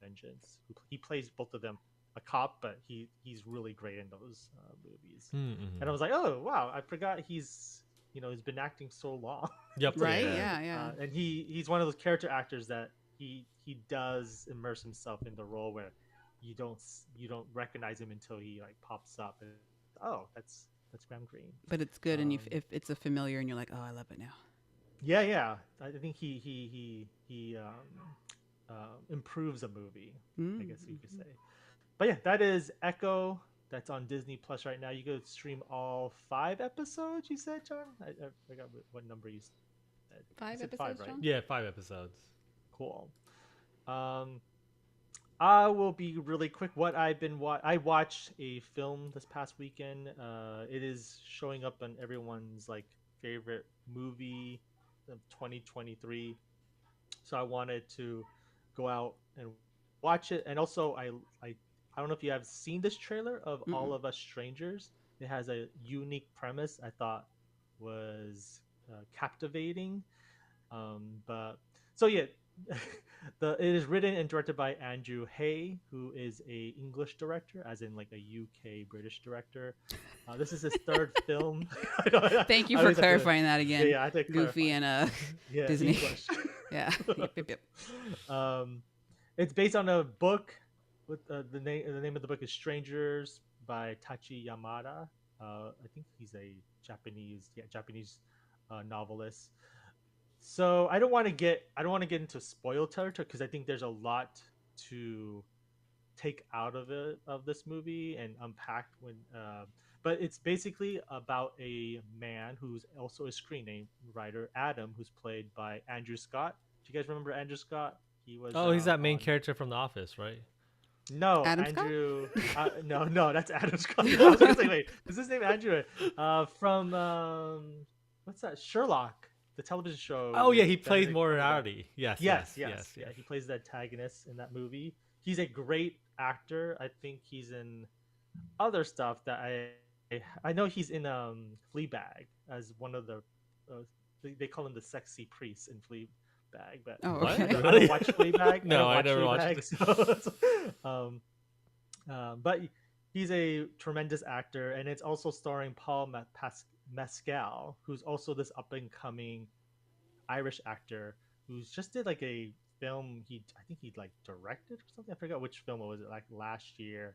[SPEAKER 3] Vengeance. He plays both of them, a cop, but he's really great in those movies.
[SPEAKER 1] Mm-hmm.
[SPEAKER 3] And I was like, oh wow, I forgot he's been acting so long.
[SPEAKER 1] Yep.
[SPEAKER 2] Right?
[SPEAKER 1] Yeah.
[SPEAKER 2] Yeah.
[SPEAKER 3] And he's one of those character actors that he does immerse himself in the role where you don't recognize him until he like pops up and oh that's Graham Greene.
[SPEAKER 2] But it's good, and
[SPEAKER 3] Um,
[SPEAKER 2] if it's a familiar, and you're like, oh, I love it now.
[SPEAKER 3] Yeah. I think he improves a movie, I guess you could say. But yeah, that is Echo. That's on Disney Plus right now. You go stream all 5 episodes. You said, John. I forgot what number you said. You
[SPEAKER 2] Five
[SPEAKER 3] said
[SPEAKER 2] episodes,
[SPEAKER 3] right?
[SPEAKER 2] John?
[SPEAKER 1] Yeah, 5 episodes.
[SPEAKER 3] Cool. I will be really quick. What I've been I watched a film this past weekend. It is showing up on everyone's like favorite movie of 2023. So I wanted to go out and watch it. And also, I don't know if you have seen this trailer of All
[SPEAKER 2] Mm-mm.
[SPEAKER 3] of Us Strangers. It has a unique premise. I thought was captivating. But so yeah, it is written and directed by Andrew Hay, who is a English director, as in like a UK British director. This is his third film.
[SPEAKER 2] Thank you
[SPEAKER 3] I
[SPEAKER 2] for
[SPEAKER 3] always have to-
[SPEAKER 2] clarifying that again.
[SPEAKER 3] Yeah, I think
[SPEAKER 2] Goofy and
[SPEAKER 3] yeah,
[SPEAKER 2] Disney.
[SPEAKER 3] English.
[SPEAKER 2] yeah. Yep.
[SPEAKER 3] It's based on a book. With the name of the book is Strangers by Tachi Yamada. I think he's a Japanese novelist. So I don't want to get into spoil territory because I think there's a lot to take out of this movie and unpack but it's basically about a man who's also a screenwriter writer, Adam, who's played by Andrew Scott. Do you guys remember Andrew Scott? He was
[SPEAKER 1] Oh, he's that main
[SPEAKER 3] on
[SPEAKER 1] character from The Office, right?
[SPEAKER 3] no,
[SPEAKER 2] Adam Scott?
[SPEAKER 3] Andrew. No, that's Adam Scott. I was gonna say, wait, is his name Andrew? From what's that? Sherlock, the television show.
[SPEAKER 1] Oh yeah,
[SPEAKER 3] with
[SPEAKER 1] he plays
[SPEAKER 3] Benedict
[SPEAKER 1] Moriarty. Yes.
[SPEAKER 3] Yes. Yeah, he plays the antagonist in that movie. He's a great actor. I think he's in other stuff that I know he's in Fleabag as one of the they call him the sexy priest in Fleabag, but
[SPEAKER 2] Oh,
[SPEAKER 1] What?
[SPEAKER 2] okay.
[SPEAKER 3] I don't
[SPEAKER 1] Really?
[SPEAKER 3] watch Fleabag.
[SPEAKER 1] No, I
[SPEAKER 3] don't
[SPEAKER 1] never
[SPEAKER 3] watch
[SPEAKER 1] watched
[SPEAKER 3] Fleabag, so, but he's a tremendous actor, and it's also starring Paul Mescal, who's also this up and coming Irish actor who's just did like a film. I think he like directed or something. I forgot which film it was. It like last year.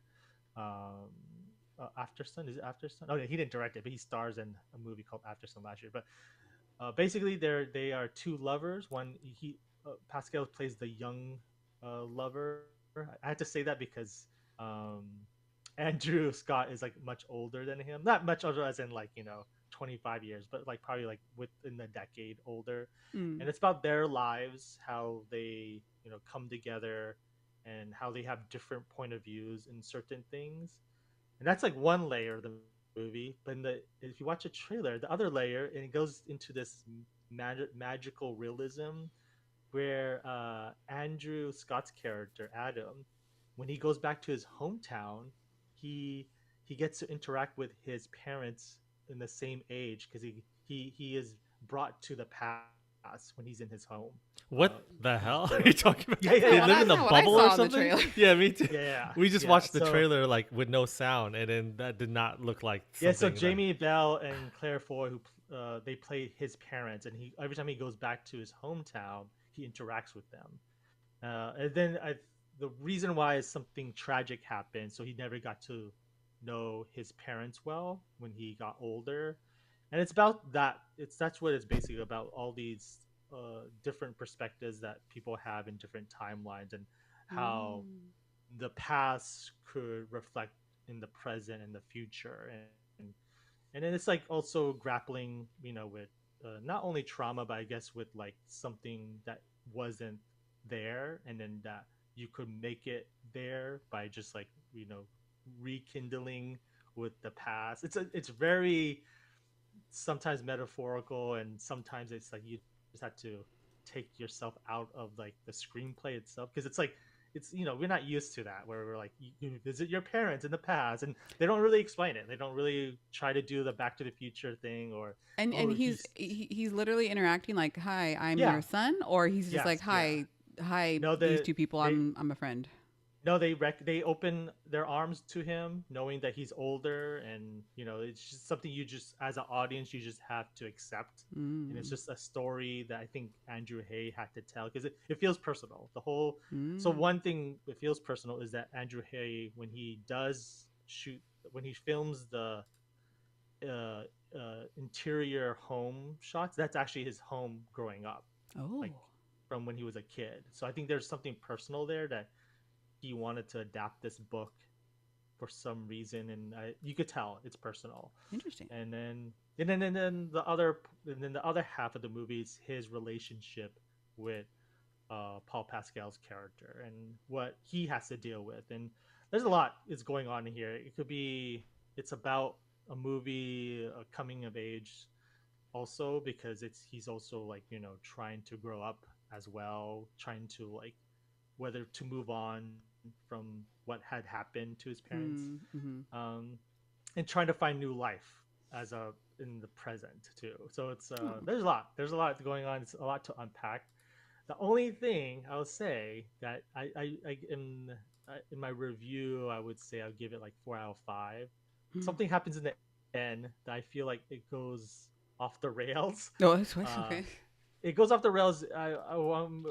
[SPEAKER 3] After Sun, is it After Sun? Oh yeah, he didn't direct it, but he stars in a movie called After Sun last year. But basically, they are two lovers. One Pascal plays the young lover. I had to say that because um, Andrew Scott is like much older than him. Not much older as in like 25 years, but like probably like within a decade older.
[SPEAKER 2] Mm.
[SPEAKER 3] And it's about their lives, how they come together, and how they have different point of views in certain things. And that's like one layer of the movie. But if you watch a trailer, the other layer, and it goes into this magical realism where Andrew Scott's character Adam, when he goes back to his hometown, he gets to interact with his parents in the same age because he he is brought to the past when he's in his home.
[SPEAKER 1] What the
[SPEAKER 3] They
[SPEAKER 1] hell
[SPEAKER 3] don't.
[SPEAKER 1] are you talking about?
[SPEAKER 3] Yeah, yeah,
[SPEAKER 1] They
[SPEAKER 3] yeah.
[SPEAKER 1] live in
[SPEAKER 2] That's
[SPEAKER 1] a
[SPEAKER 2] not what I
[SPEAKER 1] bubble
[SPEAKER 2] saw
[SPEAKER 1] or
[SPEAKER 2] in the
[SPEAKER 1] something?
[SPEAKER 2] trailer.
[SPEAKER 1] Yeah, me too.
[SPEAKER 3] Yeah, yeah,
[SPEAKER 1] We just
[SPEAKER 3] yeah.
[SPEAKER 1] watched the
[SPEAKER 3] So
[SPEAKER 1] trailer like with no sound, and then that did not look like
[SPEAKER 3] yeah, so
[SPEAKER 1] something that.
[SPEAKER 3] Jamie Bell and Claire Foy, they play his parents, and he every time he goes back to his hometown, he interacts with them. And then the reason why is something tragic happened, so he never got to know his parents well when he got older, and it's about that. That's what it's basically about. All these different perspectives that people have in different timelines, and how
[SPEAKER 2] Mm.
[SPEAKER 3] the past could reflect in the present and the future, and then it's like also grappling, with not only trauma, but I guess with like something that wasn't there, and then that you could make it there by just like rekindling with the past. It's very sometimes metaphorical, and sometimes it's like you just have to take yourself out of like the screenplay itself, because it's like we're not used to that, where we're like you visit your parents in the past and they don't really explain it. They don't really try to do the Back to the Future thing, or
[SPEAKER 2] And
[SPEAKER 3] oh
[SPEAKER 2] he's he's literally interacting like, "Hi, I'm
[SPEAKER 3] yeah,
[SPEAKER 2] your son," or he's just like,
[SPEAKER 3] yes, yeah.
[SPEAKER 2] hi,
[SPEAKER 3] No,
[SPEAKER 2] these two people,
[SPEAKER 3] they
[SPEAKER 2] I'm a friend."
[SPEAKER 3] no, they open their arms to him, knowing that he's older, and it's just something you just as an audience you just have to accept, and it's
[SPEAKER 2] Mm.
[SPEAKER 3] just a story that I think Andrew Hay had to tell, because it feels personal. The whole So
[SPEAKER 2] Mm.
[SPEAKER 3] one thing that feels personal is that Andrew Hay, when he does shoot, when he films the uh, interior home shots, that's actually his home growing up, like
[SPEAKER 2] Oh,
[SPEAKER 3] from when he was a kid. So I think there's something personal there that he wanted to adapt this book for some reason, and you could tell it's personal.
[SPEAKER 2] interesting.
[SPEAKER 3] And then the other half of the movie is his relationship with Paul Pascal's character and what he has to deal with. And there's a lot is going on in here. It's about a movie, a coming of age, also because it's he's also like trying to grow up as well, trying to like whether to move on from what had happened to his parents,
[SPEAKER 2] Mm. Mm-hmm.
[SPEAKER 3] um, and trying to find new life as a in the present too. So it's
[SPEAKER 2] Oh.
[SPEAKER 3] there's a lot going on. It's a lot to unpack. The only thing I'll say that in my review, I would say I'll give it like 4 out of 5.
[SPEAKER 2] Hmm.
[SPEAKER 3] Something happens in the end that I feel like it goes off the rails.
[SPEAKER 2] Oh, that's twice.
[SPEAKER 3] Uh,
[SPEAKER 2] Okay.
[SPEAKER 3] it goes off the rails. I'm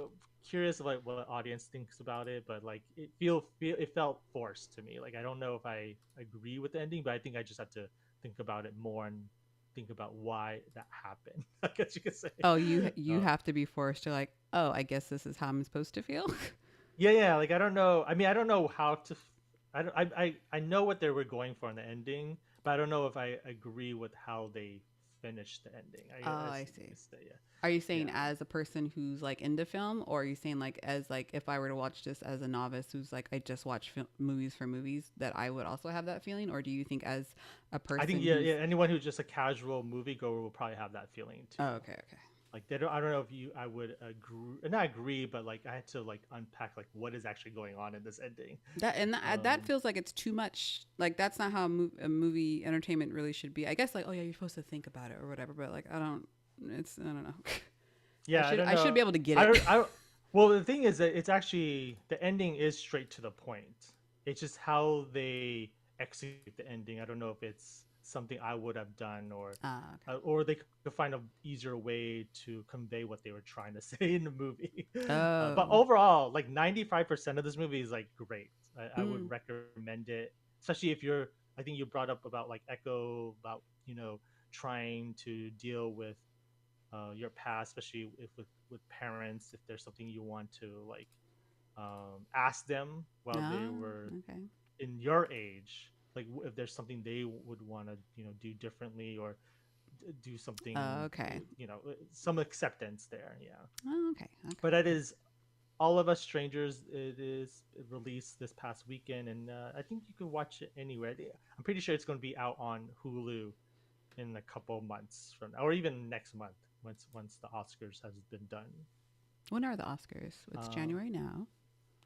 [SPEAKER 3] curious of like what audience thinks about it, but like it felt forced to me. Like I don't know if I agree with the ending, but I think I just have to think about it more and think about why that happened. I guess you could say.
[SPEAKER 2] Oh, you
[SPEAKER 3] Uh,
[SPEAKER 2] have to be forced to like, oh, I guess this is how I'm supposed to feel.
[SPEAKER 3] yeah, yeah. Like I don't know. I mean, I don't know how to. I don't. I know what they were going for in the ending, but I don't know if I agree with how they finished the ending.
[SPEAKER 2] Oh,
[SPEAKER 3] I
[SPEAKER 2] I
[SPEAKER 3] see.
[SPEAKER 2] see.
[SPEAKER 3] Yeah.
[SPEAKER 2] Are you saying
[SPEAKER 3] Yeah.
[SPEAKER 2] as a person who's like into film, or are you saying like as like if I were to watch this as a novice who's like I just watch movies for movies that I would also have that feeling, or do you think as a
[SPEAKER 3] I think
[SPEAKER 2] person
[SPEAKER 3] yeah,
[SPEAKER 2] who's
[SPEAKER 3] yeah. Anyone who's just a casual moviegoer will probably have that feeling too.
[SPEAKER 2] oh, okay, okay.
[SPEAKER 3] Like they don't. I don't know if I would agree, not agree, but like I had to like unpack like what is actually going on in this ending.
[SPEAKER 2] That feels like it's too much. Like that's not how a movie entertainment really should be. I guess like oh yeah, you're supposed to think about it or whatever, but like I don't. I don't know.
[SPEAKER 3] Yeah, I don't
[SPEAKER 2] I should
[SPEAKER 3] know.
[SPEAKER 2] be able to get
[SPEAKER 3] I
[SPEAKER 2] it.
[SPEAKER 3] don't. I Well, the thing is that it's actually the ending is straight to the point. It's just how they execute the ending. I don't know if it's something I would have done,
[SPEAKER 2] Ah, okay.
[SPEAKER 3] or they could find a easier way to convey what they were trying to say in the movie. But
[SPEAKER 2] Oh.
[SPEAKER 3] overall, like 95% of this movie is like great. I would
[SPEAKER 2] Mm.
[SPEAKER 3] recommend it, especially if you're. I think you brought up about like Echo about trying to deal with your past, especially if with parents, if there's something you want to like ask them while they
[SPEAKER 2] Ah,
[SPEAKER 3] were
[SPEAKER 2] okay.
[SPEAKER 3] in your age, like if there's something they would want to do differently, or do something
[SPEAKER 2] Okay.
[SPEAKER 3] some acceptance there. Yeah,
[SPEAKER 2] Oh, okay.
[SPEAKER 3] but
[SPEAKER 2] Okay.
[SPEAKER 3] that is All of Us Strangers. It is released this past weekend, and I think you can watch it anywhere. I'm pretty sure it's going to be out on Hulu in a couple months from now, or even next month once the Oscars has been done.
[SPEAKER 2] When are the Oscars? It's
[SPEAKER 3] Uh,
[SPEAKER 2] January now.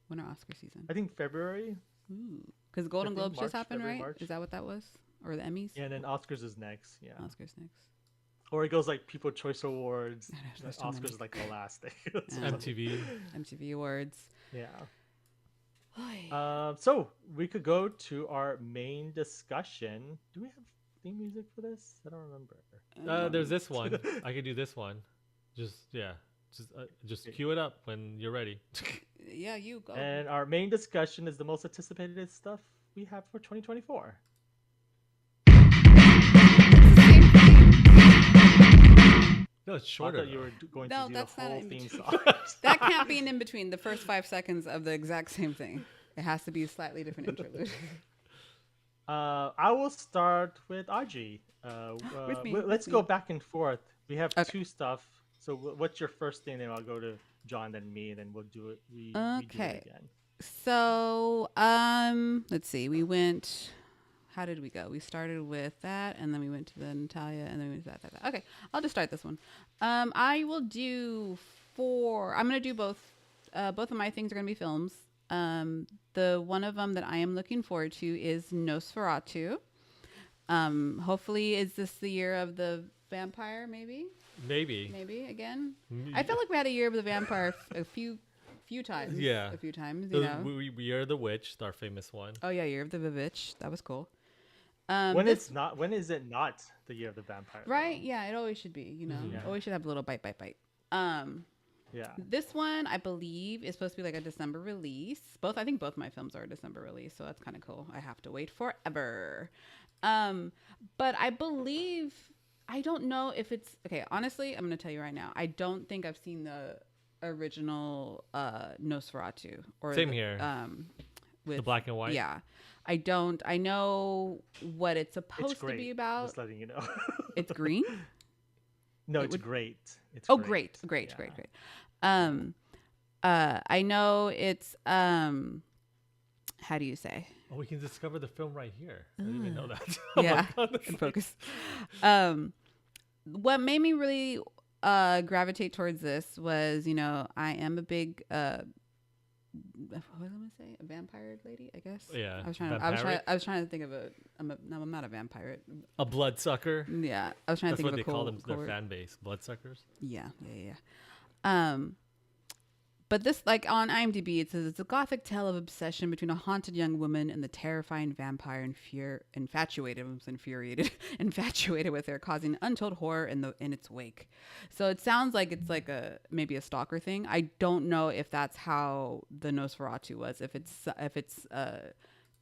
[SPEAKER 2] When are Oscar season?
[SPEAKER 3] I think February.
[SPEAKER 2] Ooh, because
[SPEAKER 3] I
[SPEAKER 2] Golden
[SPEAKER 3] think
[SPEAKER 2] Globes just
[SPEAKER 3] March,
[SPEAKER 2] happened,
[SPEAKER 3] February,
[SPEAKER 2] right?
[SPEAKER 3] March.
[SPEAKER 2] Is that what that was? Or the Emmys?
[SPEAKER 3] Yeah, and then Oscars is next. Yeah.
[SPEAKER 2] Oscars next.
[SPEAKER 3] or it goes like People Choice Awards.
[SPEAKER 2] I know,
[SPEAKER 3] The
[SPEAKER 2] there's so
[SPEAKER 3] Oscars
[SPEAKER 2] many.
[SPEAKER 3] is like the last thing.
[SPEAKER 1] MTV.
[SPEAKER 2] MTV Awards.
[SPEAKER 3] Yeah.
[SPEAKER 2] Oy.
[SPEAKER 3] So we could go to our main discussion. Do we have theme music for this? I don't remember.
[SPEAKER 1] There's this one. I could do this one. Just yeah. Just
[SPEAKER 3] Okay.
[SPEAKER 1] cue it up when you're ready.
[SPEAKER 2] Yeah, you go.
[SPEAKER 3] And our main discussion is the most anticipated stuff we have for 2024.
[SPEAKER 1] No, it's
[SPEAKER 3] I
[SPEAKER 1] shorter.
[SPEAKER 3] thought you were going to
[SPEAKER 2] No,
[SPEAKER 3] do
[SPEAKER 2] that's
[SPEAKER 3] the
[SPEAKER 2] not
[SPEAKER 3] whole
[SPEAKER 2] in
[SPEAKER 3] theme
[SPEAKER 2] between.
[SPEAKER 3] song.
[SPEAKER 2] That can't be an in between. The first 5 seconds of the exact same thing. It has to be a slightly different interlude.
[SPEAKER 3] I will start with Audrey.
[SPEAKER 2] With me,
[SPEAKER 3] Let's
[SPEAKER 2] with
[SPEAKER 3] go
[SPEAKER 2] me.
[SPEAKER 3] back and forth. We have
[SPEAKER 2] Okay.
[SPEAKER 3] two stuff. So what's your first thing? Then I'll go to John, then me, and then we'll do it. We do
[SPEAKER 2] Okay.
[SPEAKER 3] it again.
[SPEAKER 2] So, let's see. We went. How did we go? We started with that, and then we went to the Natalia, and then we went to that. Okay, I'll just start this one. I will do 4. I'm gonna do both. Both of my things are gonna be films. The one of them that I am looking forward to is Nosferatu. Hopefully, is this the year of the vampire?
[SPEAKER 1] Maybe.
[SPEAKER 2] Maybe again. I felt like we had a year of the vampire a few times.
[SPEAKER 1] Yeah.
[SPEAKER 2] A few times. You know.
[SPEAKER 1] We are the witch, our famous one.
[SPEAKER 2] Oh yeah, Year of the Vivitch. That was cool.
[SPEAKER 3] When
[SPEAKER 2] This,
[SPEAKER 3] is it not the year of the vampire?
[SPEAKER 2] right?
[SPEAKER 3] though?
[SPEAKER 2] Yeah, it always should be. You know,
[SPEAKER 3] Yeah.
[SPEAKER 2] always should have a little bite.
[SPEAKER 3] Yeah.
[SPEAKER 2] This one I believe is supposed to be like a December release. I think both my films are a December release, so that's kind of cool. I have to wait forever. But I believe I don't know if it's okay. Honestly, I'm gonna tell you right now. I don't think I've seen the original Nosferatu or
[SPEAKER 1] Same here.
[SPEAKER 2] With
[SPEAKER 1] The black and white.
[SPEAKER 2] Yeah. I don't. I know what it's supposed
[SPEAKER 3] It's
[SPEAKER 2] to
[SPEAKER 3] great.
[SPEAKER 2] be about.
[SPEAKER 3] Just letting you know.
[SPEAKER 2] It's green.
[SPEAKER 3] No,
[SPEAKER 2] It
[SPEAKER 3] it's
[SPEAKER 2] would-
[SPEAKER 3] great. It's
[SPEAKER 2] Oh,
[SPEAKER 3] great.
[SPEAKER 2] great.
[SPEAKER 3] Yeah.
[SPEAKER 2] I know it's how do you say?
[SPEAKER 1] Oh, we can discover the film right here. I didn't even know that.
[SPEAKER 2] Yeah,
[SPEAKER 1] Oh my God,
[SPEAKER 2] in focus. What made me really gravitate towards this was, you know, I am a big what was I gonna say? A vampire lady, I guess.
[SPEAKER 1] Yeah,
[SPEAKER 2] I was trying to think of I'm not a vampire.
[SPEAKER 1] A bloodsucker.
[SPEAKER 2] Yeah, I was trying
[SPEAKER 1] That's
[SPEAKER 2] to think
[SPEAKER 1] what
[SPEAKER 2] of
[SPEAKER 1] they
[SPEAKER 2] a cool,
[SPEAKER 1] call them.
[SPEAKER 2] cool
[SPEAKER 1] Their
[SPEAKER 2] word.
[SPEAKER 1] fan base, bloodsuckers.
[SPEAKER 2] Yeah. But this, like on IMDb, it says it's a gothic tale of obsession between a haunted young woman and the terrifying vampire infatuated with her, causing untold horror in its wake. So it sounds like it's like maybe a stalker thing. I don't know if that's how the Nosferatu was.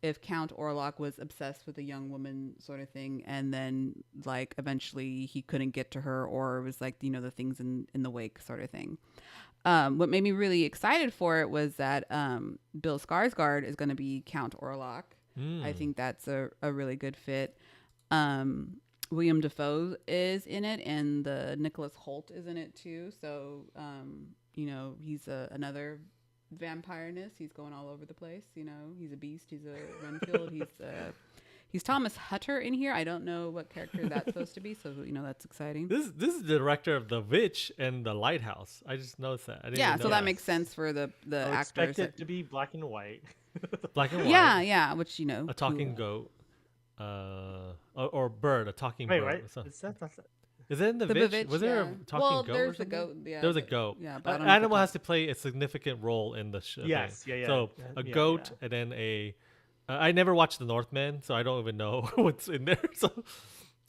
[SPEAKER 2] If Count Orlok was obsessed with a young woman sort of thing, and then like eventually he couldn't get to her, or it was like, you know, the things in the wake sort of thing. What made me really excited for it was that Bill Skarsgård is going to be Count Orlok. I think that's a really good fit. William Dafoe is in it, and the Nicholas Hoult is in it too. So, you know, he's another vampireness. He's going all over the place. You know, he's a beast. He's a Renfield. He's Thomas Hutter in here. I don't know what character that's supposed to be, so you know that's exciting.
[SPEAKER 1] This is the director of The Witch and The Lighthouse. I just noticed that. I didn't
[SPEAKER 2] Yeah,
[SPEAKER 1] even
[SPEAKER 2] so
[SPEAKER 1] know
[SPEAKER 2] that makes sense for the
[SPEAKER 3] I
[SPEAKER 2] actors.
[SPEAKER 3] expect it to be black and white.
[SPEAKER 1] Black and white.
[SPEAKER 2] Yeah, which you know,
[SPEAKER 1] A talking goat. Or bird. A talking
[SPEAKER 3] Wait,
[SPEAKER 1] bird.
[SPEAKER 3] right?
[SPEAKER 1] So-
[SPEAKER 3] Is that
[SPEAKER 1] Is it in The
[SPEAKER 2] the
[SPEAKER 1] Witch?
[SPEAKER 2] Vivitch,
[SPEAKER 1] Was there
[SPEAKER 2] yeah.
[SPEAKER 1] a talking goat? Or
[SPEAKER 2] there's the
[SPEAKER 1] something?
[SPEAKER 2] goat. Yeah,
[SPEAKER 1] There was a
[SPEAKER 2] but-
[SPEAKER 1] goat.
[SPEAKER 2] Yeah,
[SPEAKER 1] An
[SPEAKER 2] but I don't know if
[SPEAKER 1] animal
[SPEAKER 2] it
[SPEAKER 1] has to play a significant role in the show.
[SPEAKER 3] Yes, yeah.
[SPEAKER 1] So a
[SPEAKER 3] Yeah,
[SPEAKER 1] goat
[SPEAKER 3] yeah.
[SPEAKER 1] and then a. I never watched The Northman, so I don't even know what's in there. So,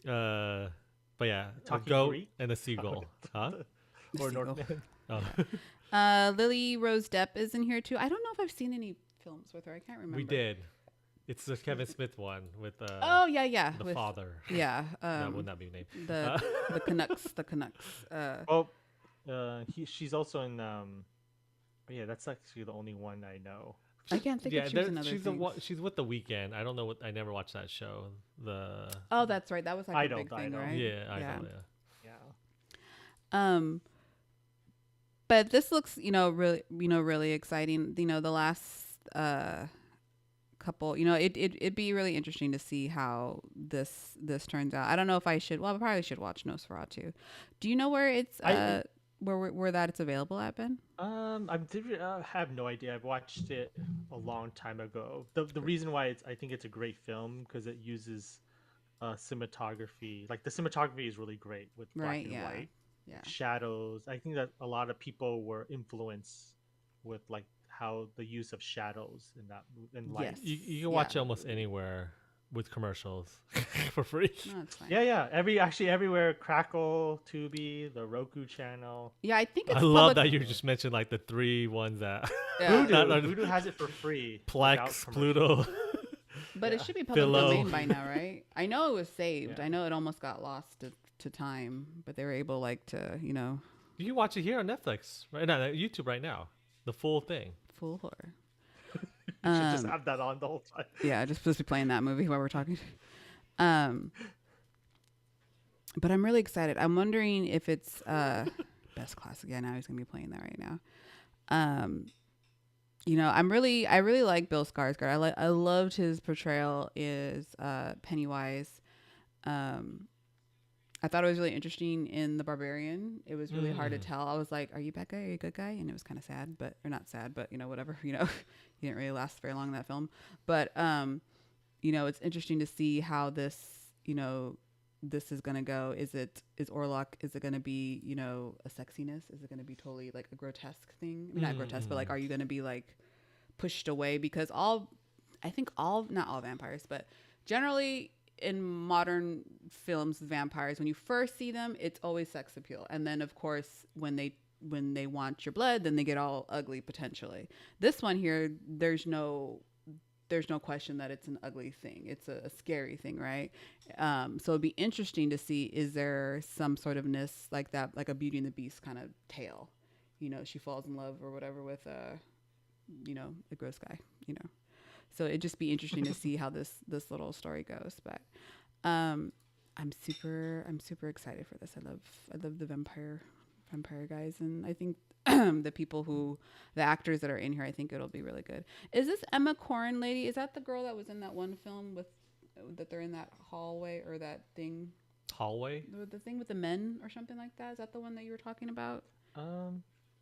[SPEAKER 1] but yeah, a
[SPEAKER 3] Talking
[SPEAKER 1] goat
[SPEAKER 3] Greek?
[SPEAKER 1] and a seagull. Huh?
[SPEAKER 3] Or
[SPEAKER 2] Seagull.
[SPEAKER 3] Northman.
[SPEAKER 1] Oh.
[SPEAKER 2] Lily Rose Depp is in here too. I don't know if I've seen any films with her. I can't remember.
[SPEAKER 1] We did. It's the Kevin Smith one with
[SPEAKER 2] Oh yeah.
[SPEAKER 1] the
[SPEAKER 2] with-
[SPEAKER 1] father.
[SPEAKER 2] Yeah.
[SPEAKER 1] That would not be a name.
[SPEAKER 2] The Canucks. The Canucks.
[SPEAKER 3] Well, she's also in. Yeah, that's actually the only one I know.
[SPEAKER 2] I can't think
[SPEAKER 1] Yeah,
[SPEAKER 2] if she was
[SPEAKER 1] there-
[SPEAKER 2] another
[SPEAKER 1] she's
[SPEAKER 2] thing.
[SPEAKER 1] she's with The Weeknd. I don't know what. I never watched that show. The
[SPEAKER 2] Oh, that's right. That was like
[SPEAKER 3] Idol,
[SPEAKER 2] a big thing,
[SPEAKER 3] Idol.
[SPEAKER 2] right?
[SPEAKER 1] yeah, I
[SPEAKER 2] Yeah.
[SPEAKER 1] know. Yeah.
[SPEAKER 3] Yeah.
[SPEAKER 2] But this looks, really exciting. You know, the last couple, it'd be really interesting to see how this turns out. I don't know if I should. Well, I probably should watch Nosferatu. Do you know where it's where that it's available at, Ben?
[SPEAKER 3] I have no idea. I've watched it a long time ago. The reason why I think it's a great film because it uses cinematography. Like the cinematography is really great with black
[SPEAKER 2] Right.
[SPEAKER 3] and
[SPEAKER 2] Yeah.
[SPEAKER 3] white
[SPEAKER 2] Yeah.
[SPEAKER 3] shadows. I think that a lot of people were influenced with like how the use of shadows in that in
[SPEAKER 2] Yes.
[SPEAKER 3] lights.
[SPEAKER 1] You can
[SPEAKER 2] Yeah.
[SPEAKER 1] watch it almost anywhere with commercials for free.
[SPEAKER 2] No, that's fine.
[SPEAKER 3] Yeah, yeah. Actually everywhere. Crackle, Tubi, the Roku channel.
[SPEAKER 2] Yeah, I think
[SPEAKER 1] I
[SPEAKER 2] it's
[SPEAKER 1] love
[SPEAKER 2] public.
[SPEAKER 1] that you just mentioned like the three ones that
[SPEAKER 2] Yeah.
[SPEAKER 1] that
[SPEAKER 3] Voodoo has it for free without
[SPEAKER 1] Plex,
[SPEAKER 3] commercials.
[SPEAKER 1] Pluto,
[SPEAKER 2] But it
[SPEAKER 3] Yeah,
[SPEAKER 2] should be public
[SPEAKER 1] Philo.
[SPEAKER 2] domain by now, right? I know it was saved.
[SPEAKER 3] yeah.
[SPEAKER 2] I know it almost got lost to time, but they were able like to,
[SPEAKER 1] You can watch it here on Netflix right now, YouTube right now, the full thing.
[SPEAKER 2] fool horror.
[SPEAKER 3] You should just
[SPEAKER 2] Um,
[SPEAKER 3] have that on the whole time.
[SPEAKER 2] yeah, just supposed to be playing that movie while we're talking. Um, but I'm really excited. I'm wondering if it's best class again. Now he's gonna be playing that right now. Um, I really like Bill Skarsgård. I loved his portrayal as Pennywise. Um, I thought it was really interesting in The Barbarian. It was really hard to tell. I was like, "Are you bad guy? Are you a good guy?" And it was kind of sad, but or not sad, but whatever. He didn't really last very long in that film. But it's interesting to see how this is gonna go. Is Orlok? Is it gonna be a sexiness? Is it gonna be totally like a grotesque thing? I mean, not grotesque, but like, are you gonna be like pushed away? Because I think not all vampires, but generally in modern films with vampires, when you first see them, it's always sex appeal, and then of course when they want your blood, then they get all ugly potentially. This one here, there's no question that it's an ugly thing. It's a scary thing, right? So it'd be interesting to see, is there some sort of ness like that, like a Beauty and the Beast kind of tale? She falls in love or whatever with a gross guy. So it'd just be interesting to see how this little story goes. But I'm super excited for this. I love the vampire guys, and I think the actors that are in here, I think it'll be really good. Is this Emma Corrin lady? Is that the girl that was in that one film that they're in that hallway or that thing?
[SPEAKER 1] Hallway.
[SPEAKER 2] The thing with the men or something like that? Is that the one that you were talking about?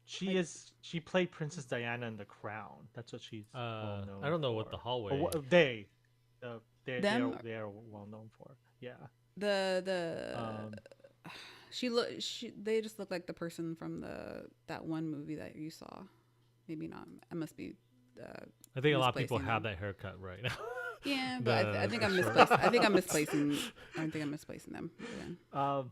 [SPEAKER 3] She played Princess Diana in The Crown. That's what she's well known
[SPEAKER 1] I don't know
[SPEAKER 3] for.
[SPEAKER 1] what the hallway.
[SPEAKER 3] Or
[SPEAKER 2] Them?
[SPEAKER 3] they are well known for. Yeah.
[SPEAKER 2] The they just look like the person from that one movie that you saw. Maybe not. I must be.
[SPEAKER 1] I think a lot of people
[SPEAKER 2] misplacing
[SPEAKER 1] have
[SPEAKER 2] them.
[SPEAKER 1] that haircut right now.
[SPEAKER 2] Yeah, but I think I'm
[SPEAKER 1] the
[SPEAKER 2] misplacing. I think I'm misplacing. I think I'm misplacing them.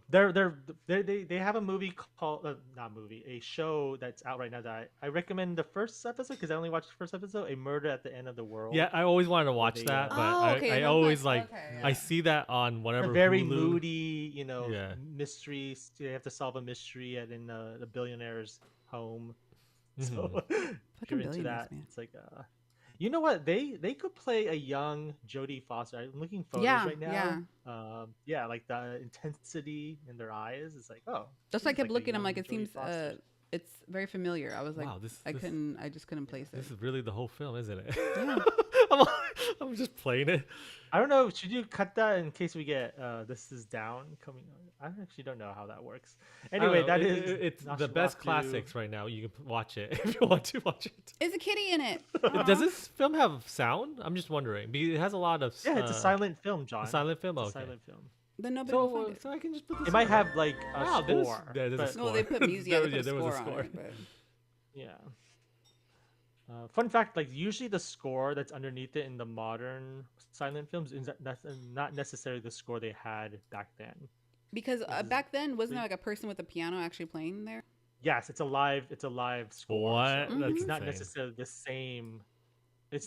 [SPEAKER 3] They have a movie called not movie, a show that's out right now that I recommend the first episode because I only watched the first episode, A Murder at the End of the World.
[SPEAKER 1] Yeah, I always wanted to watch
[SPEAKER 3] they,
[SPEAKER 1] that, but
[SPEAKER 2] Oh, okay,
[SPEAKER 1] I
[SPEAKER 2] that's
[SPEAKER 1] always
[SPEAKER 2] like-
[SPEAKER 1] like
[SPEAKER 2] okay,
[SPEAKER 1] I
[SPEAKER 2] yeah.
[SPEAKER 1] see that on
[SPEAKER 3] It's
[SPEAKER 1] whatever
[SPEAKER 3] a very
[SPEAKER 1] Hulu.
[SPEAKER 3] moody,
[SPEAKER 1] Yeah.
[SPEAKER 3] mystery. They have to solve a mystery in the billionaire's home. So
[SPEAKER 1] Mhm.
[SPEAKER 3] if you're
[SPEAKER 2] Fucking
[SPEAKER 3] into
[SPEAKER 2] billionaires,
[SPEAKER 3] that,
[SPEAKER 2] man.
[SPEAKER 3] it's like you know what, they could play a young Jodie Foster. I'm looking photos
[SPEAKER 2] Yeah,
[SPEAKER 3] right now.
[SPEAKER 2] yeah.
[SPEAKER 3] Yeah, like the intensity in their eyes. It's like, oh,
[SPEAKER 2] That's why I
[SPEAKER 3] this is
[SPEAKER 2] kept
[SPEAKER 3] a
[SPEAKER 2] looking. I'm
[SPEAKER 3] young
[SPEAKER 2] like, it
[SPEAKER 3] Jodie
[SPEAKER 2] seems.
[SPEAKER 3] Foster.
[SPEAKER 2] It's very familiar. I was like,
[SPEAKER 1] Wow,
[SPEAKER 2] I just couldn't place it.
[SPEAKER 1] This is really the whole film, isn't it?
[SPEAKER 2] Yeah.
[SPEAKER 1] I'm, I'm just playing it.
[SPEAKER 3] I don't know. Should you cut that in case we get This Is Down coming on? I actually don't know how that works.
[SPEAKER 1] I don't
[SPEAKER 3] Anyway,
[SPEAKER 1] know,
[SPEAKER 3] that is
[SPEAKER 1] it's the best
[SPEAKER 3] Nosferatu.
[SPEAKER 1] classics right now. You can watch it if you want to watch it.
[SPEAKER 2] Is a kitty in it?
[SPEAKER 1] Does this film have sound? I'm just wondering. Because it has a lot of
[SPEAKER 3] Yeah, it's a silent film, John.
[SPEAKER 1] a silent film.
[SPEAKER 3] It's a
[SPEAKER 1] Okay.
[SPEAKER 3] silent film.
[SPEAKER 2] Then nobody will
[SPEAKER 1] So
[SPEAKER 2] find it.
[SPEAKER 1] so I can just put this.
[SPEAKER 3] It might
[SPEAKER 1] on.
[SPEAKER 3] have like a
[SPEAKER 1] Wow, there's
[SPEAKER 3] score.
[SPEAKER 1] a
[SPEAKER 3] but-
[SPEAKER 1] score.
[SPEAKER 2] No, they put music.
[SPEAKER 1] There-
[SPEAKER 2] Yeah, they put
[SPEAKER 1] there
[SPEAKER 2] a
[SPEAKER 1] was a
[SPEAKER 2] score on
[SPEAKER 1] score.
[SPEAKER 2] it. But
[SPEAKER 3] Yeah. Fun fact: like usually the score that's underneath it in the modern silent films is that's not necessarily the score they had back then.
[SPEAKER 2] because
[SPEAKER 3] This is
[SPEAKER 2] back then, wasn't there
[SPEAKER 3] pretty-
[SPEAKER 2] like a person with a piano actually playing there?
[SPEAKER 3] Yes, it's a live score.
[SPEAKER 1] What?
[SPEAKER 3] So
[SPEAKER 2] That's
[SPEAKER 3] it's not
[SPEAKER 1] insane.
[SPEAKER 3] necessarily the same.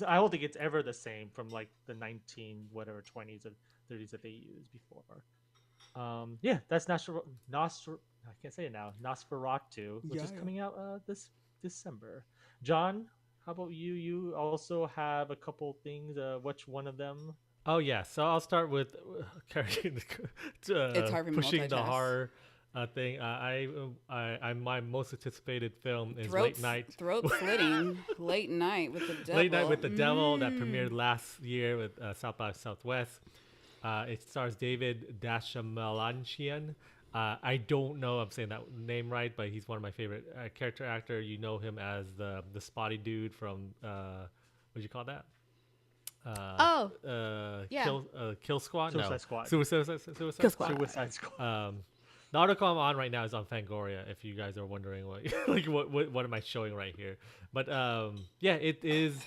[SPEAKER 3] I don't think it's ever the same from like the 20s or 30s that they used before. Yeah, that's I can't say it now. Nosferatu, which is
[SPEAKER 2] Yeah.
[SPEAKER 3] coming out this December. John, how about you? You also have a couple things. Which one of them?
[SPEAKER 1] Oh yeah, so I'll start with carrying
[SPEAKER 2] It's hard for me to
[SPEAKER 1] pushing the
[SPEAKER 2] multitask.
[SPEAKER 1] horror thing. I my most anticipated film is
[SPEAKER 2] Throat
[SPEAKER 1] Late Night.
[SPEAKER 2] throat slitting, late night with the devil.
[SPEAKER 1] Late Night with the Devil that
[SPEAKER 2] Mm.
[SPEAKER 1] premiered last year with South by Southwest. It stars David Dashamalanchian. I don't know if I'm saying that name right, but he's one of my favorite character actor. You know him as the spotty dude from what do you call that?
[SPEAKER 2] Oh, yeah.
[SPEAKER 1] Kill Squad. No,
[SPEAKER 3] Suicide Squad.
[SPEAKER 1] Suicide
[SPEAKER 2] Kill
[SPEAKER 1] Squad.
[SPEAKER 2] Squad.
[SPEAKER 3] Suicide Squad.
[SPEAKER 1] The article I'm on right now is on Fangoria. If you guys are wondering what like what am I showing right here, but yeah, it is.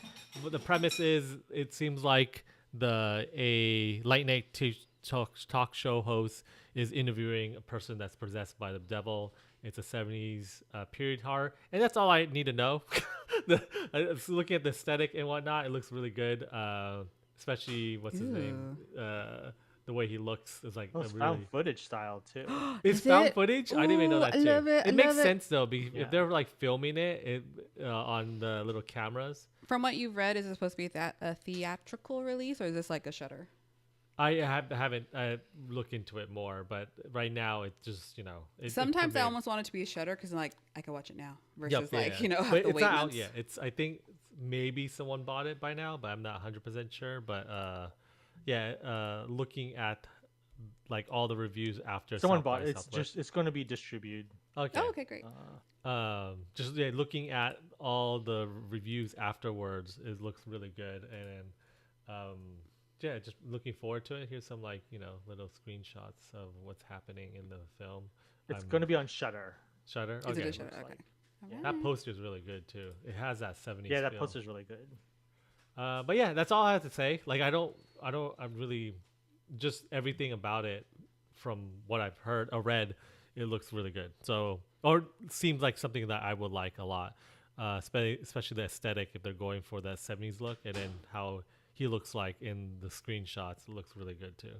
[SPEAKER 1] The premise is it seems like a late night talk show host is interviewing a person that's possessed by the devil. It's a 70s period horror, and that's all I need to know. Looking at the aesthetic and whatnot, it looks really good. Especially what's his name? The way he looks is like
[SPEAKER 3] Oh,
[SPEAKER 1] a
[SPEAKER 3] it's
[SPEAKER 1] really.
[SPEAKER 3] found footage style too.
[SPEAKER 1] It's
[SPEAKER 2] Is
[SPEAKER 1] found
[SPEAKER 2] it?
[SPEAKER 1] footage. I didn't even know
[SPEAKER 2] Ooh,
[SPEAKER 1] that
[SPEAKER 2] I
[SPEAKER 1] too.
[SPEAKER 2] love it. I
[SPEAKER 1] makes
[SPEAKER 2] love it.
[SPEAKER 1] sense though,
[SPEAKER 3] Yeah.
[SPEAKER 1] if they're like filming it on the little cameras.
[SPEAKER 2] From what you've read, is it supposed to be a theatrical release, or is this like a Shutter?
[SPEAKER 1] I haven't looked into it more, but right now it's just
[SPEAKER 2] Sometimes I
[SPEAKER 1] premiered.
[SPEAKER 2] almost want it to be a Shutter because I'm like, I can watch it now
[SPEAKER 1] Yep,
[SPEAKER 2] versus like
[SPEAKER 1] yeah.
[SPEAKER 2] have
[SPEAKER 1] But
[SPEAKER 2] to
[SPEAKER 1] it's
[SPEAKER 2] wait
[SPEAKER 1] not
[SPEAKER 2] months.
[SPEAKER 1] out yet. I think maybe someone bought it by now, but I'm not 100% sure. But looking at like all the reviews after
[SPEAKER 3] Someone
[SPEAKER 1] South
[SPEAKER 3] bought
[SPEAKER 1] by
[SPEAKER 3] it. It's
[SPEAKER 1] Southwest.
[SPEAKER 3] just it's going to be distributed.
[SPEAKER 1] Okay.
[SPEAKER 2] Oh, okay, great.
[SPEAKER 1] Just looking at all the reviews afterwards, it looks really good, and just looking forward to it. Here's some little screenshots of what's happening in the film.
[SPEAKER 3] It's going to be on Shutter.
[SPEAKER 1] Shutter.
[SPEAKER 2] Is
[SPEAKER 1] Okay.
[SPEAKER 2] it a Shutter?
[SPEAKER 3] looks
[SPEAKER 2] Okay.
[SPEAKER 3] like.
[SPEAKER 2] Alright.
[SPEAKER 1] That poster is really good too. It has that 70s.
[SPEAKER 3] Yeah, that
[SPEAKER 1] feel.
[SPEAKER 3] poster's really good.
[SPEAKER 1] But yeah, that's all I have to say. Like I'm really just everything about it from what I've heard or read, it looks really good. So, or seems like something that I would like a lot. Especially the aesthetic if they're going for that 70s look, and then how he looks like in the screenshots, it looks really good too.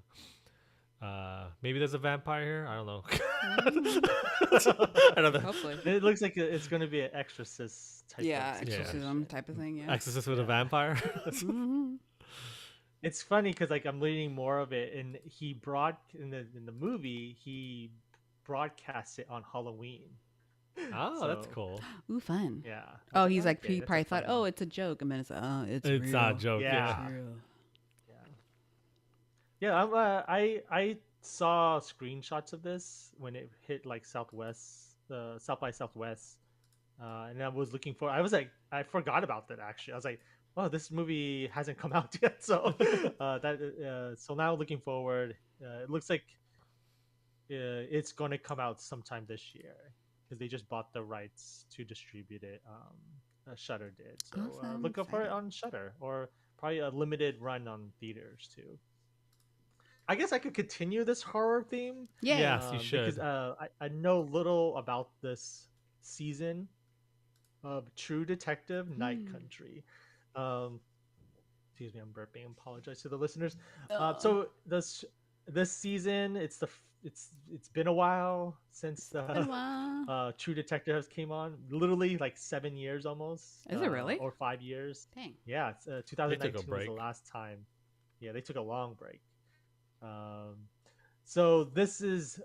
[SPEAKER 1] Maybe there's a vampire here. I don't know. I don't know.
[SPEAKER 2] Hopefully.
[SPEAKER 3] It looks like it's going to be an exorcist type.
[SPEAKER 2] Yeah,
[SPEAKER 3] of
[SPEAKER 2] exorcism type of thing. Yeah.
[SPEAKER 1] Exorcist with a vampire.
[SPEAKER 2] Mhm.
[SPEAKER 3] It's funny because like I'm reading more of it, and he brought in the movie he broadcast it on Halloween.
[SPEAKER 1] Oh, that's
[SPEAKER 3] So,
[SPEAKER 1] cool.
[SPEAKER 2] Ooh, fun.
[SPEAKER 3] Yeah.
[SPEAKER 2] Oh, he's like,
[SPEAKER 3] okay,
[SPEAKER 2] he
[SPEAKER 3] that's
[SPEAKER 2] probably
[SPEAKER 3] a
[SPEAKER 2] thought,
[SPEAKER 3] fun
[SPEAKER 2] oh,
[SPEAKER 3] one.
[SPEAKER 2] it's a joke, and then it's it's
[SPEAKER 1] It's
[SPEAKER 2] real.
[SPEAKER 1] not a joke.
[SPEAKER 3] Yeah.
[SPEAKER 2] It's real.
[SPEAKER 3] Yeah, I saw screenshots of this when it hit like South by Southwest, and I was looking for. I was like, I forgot about that actually. I was like, oh, this movie hasn't come out yet, so so now looking forward, it looks like it's going to come out sometime this year because they just bought the rights to distribute it. Shutter did, so
[SPEAKER 2] Awesome,
[SPEAKER 3] look up for it
[SPEAKER 2] exciting.
[SPEAKER 3] on Shutter or probably a limited run on theaters too. I guess I could continue this horror theme.
[SPEAKER 2] Yeah.
[SPEAKER 1] Yes, you
[SPEAKER 3] Because
[SPEAKER 1] should.
[SPEAKER 3] I know little about this season of True Detective Night Country. Um, excuse me, I'm burping. Apologize to the listeners. So this season, it's been a while since
[SPEAKER 2] Been a while.
[SPEAKER 3] True Detective has came on. Literally like 7 years almost.
[SPEAKER 2] Is it really?
[SPEAKER 3] Or 5 years?
[SPEAKER 2] Dang.
[SPEAKER 3] Yeah, it's, 2019 was
[SPEAKER 1] break.
[SPEAKER 3] the last time. Yeah, they took a long break. So this is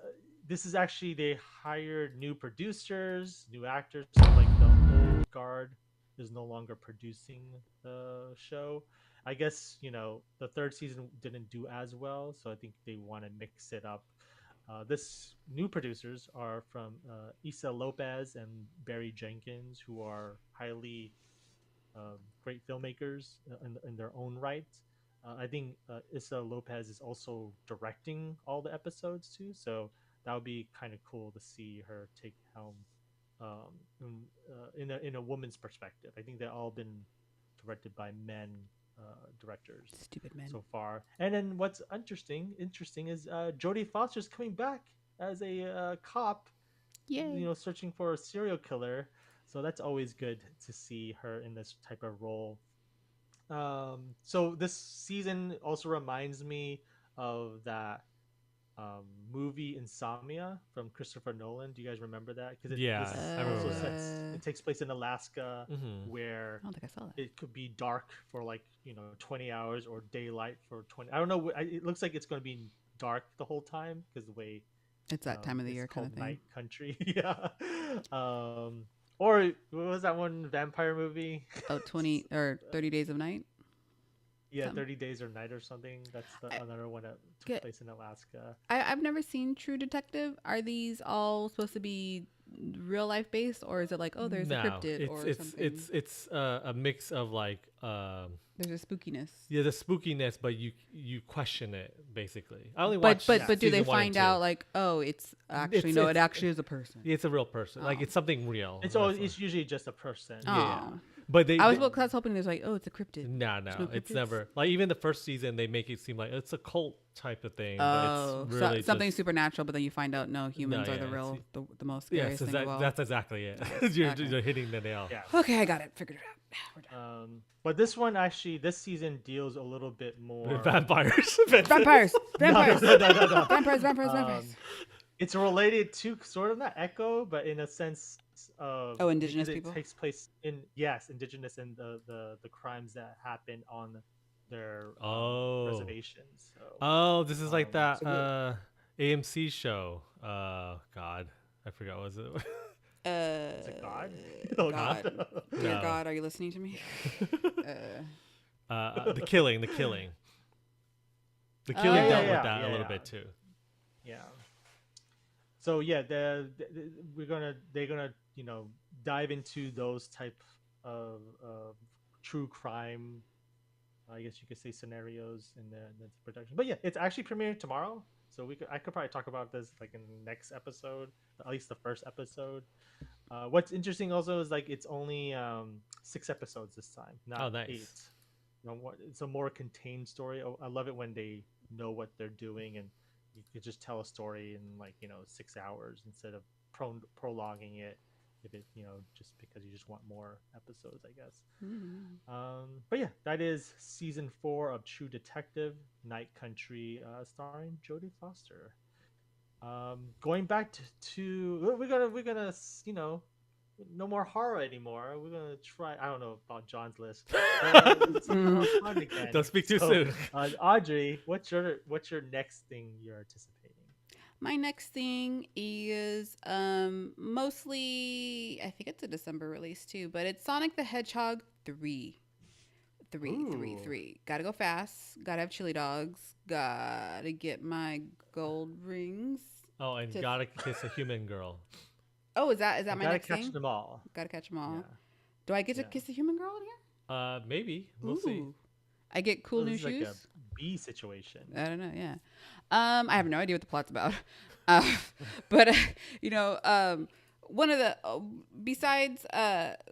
[SPEAKER 3] actually they hired new producers, new actors. So like the old guard is no longer producing the show. I guess the third season didn't do as well, so I think they want to mix it up. This new producers are from Issa Lopez and Barry Jenkins, who are highly great filmmakers in their own right. I think Issa Lopez is also directing all the episodes too, so that would be kind of cool to see her take helm in a woman's perspective. I think they've all been directed by men directors
[SPEAKER 2] Stupid men.
[SPEAKER 3] so far. And then what's interesting is Jodie Foster's coming back as a cop,
[SPEAKER 2] Yay.
[SPEAKER 3] searching for a serial killer. So that's always good to see her in this type of role. So this season also reminds me of that movie Insomnia from Christopher Nolan. Do you guys remember that? Because
[SPEAKER 1] Yeah, I remember
[SPEAKER 3] also
[SPEAKER 1] that.
[SPEAKER 3] it takes place in Alaska,
[SPEAKER 1] Mhm.
[SPEAKER 3] where
[SPEAKER 2] I don't think I saw that.
[SPEAKER 3] it could be dark for like 20 hours or daylight for 20. I don't know. It looks like it's going to be dark the whole time because the way
[SPEAKER 2] It's that time of the
[SPEAKER 3] it's
[SPEAKER 2] year kind of
[SPEAKER 3] called
[SPEAKER 2] thing.
[SPEAKER 3] Night Country. Yeah. Or what was that one vampire movie?
[SPEAKER 2] Oh, 20 or 30 Days of Night.
[SPEAKER 3] Yeah,
[SPEAKER 2] Something.
[SPEAKER 3] 30 Days or Night or something. That's another one that took
[SPEAKER 2] Get-
[SPEAKER 3] place in Alaska.
[SPEAKER 2] I've never seen True Detective. Are these all supposed to be real life based, or is it like, oh, there's a cryptid or something?
[SPEAKER 1] It's a mix of like
[SPEAKER 2] There's a spookiness.
[SPEAKER 1] yeah, the spookiness, but you question it basically. I only
[SPEAKER 2] But
[SPEAKER 1] watched
[SPEAKER 2] but do they
[SPEAKER 1] season 1 and
[SPEAKER 2] find
[SPEAKER 1] 2.
[SPEAKER 2] out like, oh, it's actually no, it actually is a person.
[SPEAKER 1] It's a real person. Like
[SPEAKER 2] Oh.
[SPEAKER 1] it's something real.
[SPEAKER 3] It's
[SPEAKER 1] That's
[SPEAKER 3] always
[SPEAKER 1] why.
[SPEAKER 3] it's usually just a person.
[SPEAKER 2] Oh.
[SPEAKER 1] But
[SPEAKER 2] I was hoping there's like, oh, it's a cryptid.
[SPEAKER 1] no,
[SPEAKER 2] no
[SPEAKER 1] it's
[SPEAKER 2] cryptids?
[SPEAKER 1] never like even the first season they make it seem like it's a cult type of thing.
[SPEAKER 2] Oh,
[SPEAKER 1] but it's really
[SPEAKER 2] something
[SPEAKER 1] just,
[SPEAKER 2] supernatural, but then you find out no, humans
[SPEAKER 1] No,
[SPEAKER 2] are the
[SPEAKER 1] yeah,
[SPEAKER 2] real,
[SPEAKER 1] it's-
[SPEAKER 2] the most scariest thing of all.
[SPEAKER 1] that's exactly it.
[SPEAKER 2] Nice.
[SPEAKER 1] you're,
[SPEAKER 2] Okay.
[SPEAKER 1] you're hitting the nail.
[SPEAKER 3] Yeah.
[SPEAKER 2] Okay, I got it. Figured it out. We're done.
[SPEAKER 3] But this one actually, this season deals a little bit more.
[SPEAKER 1] Vampires.
[SPEAKER 2] Vampires, vampires,
[SPEAKER 3] No, no, no, no.
[SPEAKER 2] vampires.
[SPEAKER 3] Um, it's related to sort of not Echo, but in a sense of
[SPEAKER 2] Oh, indigenous
[SPEAKER 3] because
[SPEAKER 2] people?
[SPEAKER 3] It takes place in indigenous and the crimes that happen on their reservations. So,
[SPEAKER 1] Oh, this is like that
[SPEAKER 3] so
[SPEAKER 1] AMC show. God, I forgot what was it.
[SPEAKER 3] is it God? Oh,
[SPEAKER 2] God. Dear
[SPEAKER 1] No.
[SPEAKER 2] God, are you listening to me?
[SPEAKER 1] The killing. The killing
[SPEAKER 2] Oh,
[SPEAKER 1] dealt
[SPEAKER 2] yeah,
[SPEAKER 1] with
[SPEAKER 3] yeah,
[SPEAKER 1] that a
[SPEAKER 3] yeah,
[SPEAKER 1] little
[SPEAKER 3] yeah.
[SPEAKER 1] bit too.
[SPEAKER 3] Yeah. So yeah, they're gonna dive into those type of true crime, I guess you could say, scenarios in the production. But yeah, it's actually premiering tomorrow, so I could probably talk about this like in the next episode, at least the first episode. What's interesting also is like it's only 6 episodes this time, not
[SPEAKER 1] Oh, nice.
[SPEAKER 3] 8. It's a more contained story. I love it when they know what they're doing and you could just tell a story in 6 hours instead of prolonging it if it just because you just want more episodes, I guess. But yeah, that is season 4 of True Detective Night Country, starring Jodie Foster. Going back to we're gonna no more horror anymore. We're gonna try. I don't know about John's list. Something more fun again.
[SPEAKER 1] Don't speak too soon.
[SPEAKER 3] Audrey, what's your next thing you're anticipating?
[SPEAKER 2] My next thing is mostly, I think it's a December release too, but it's Sonic the Hedgehog 3.
[SPEAKER 3] Ooh.
[SPEAKER 2] 3. Gotta go fast. Gotta have chili dogs. Gotta get my gold rings.
[SPEAKER 1] Oh, and
[SPEAKER 2] Just-
[SPEAKER 1] gotta kiss a human girl.
[SPEAKER 2] Oh, is that
[SPEAKER 3] You
[SPEAKER 2] my
[SPEAKER 3] gotta
[SPEAKER 2] next
[SPEAKER 3] catch
[SPEAKER 2] thing?
[SPEAKER 3] them all.
[SPEAKER 2] Gotta catch them all.
[SPEAKER 3] Yeah.
[SPEAKER 2] Do I get to
[SPEAKER 3] Yeah.
[SPEAKER 2] kiss a human girl in here?
[SPEAKER 1] Maybe we'll see.
[SPEAKER 2] Ooh. I get cool
[SPEAKER 3] So
[SPEAKER 2] new
[SPEAKER 3] this is like
[SPEAKER 2] shoes.
[SPEAKER 3] a B situation.
[SPEAKER 2] I don't know. Yeah. I have no idea what the plot's about. But one of the besides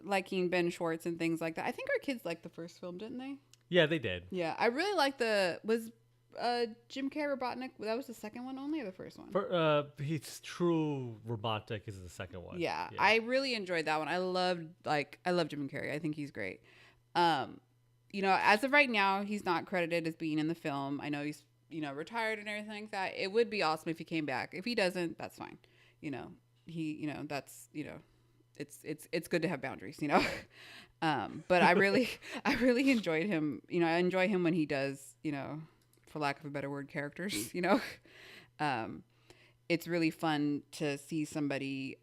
[SPEAKER 2] liking Ben Schwartz and things like that, I think our kids liked the first film, didn't they?
[SPEAKER 1] Yeah, they did.
[SPEAKER 2] Yeah, I really like Jim Carrey Robotnik. That was the second one only, or the first one?
[SPEAKER 1] He's True Robotic is the second one.
[SPEAKER 2] Yeah, I really enjoyed that one. I love Jim Carrey. I think he's great. As of right now, he's not credited as being in the film. I know he's retired and everything like that. It would be awesome if he came back. If he doesn't, that's fine. It's good to have boundaries. But I really enjoyed him. I enjoy him when he does. For lack of a better word, characters. It's really fun to see somebody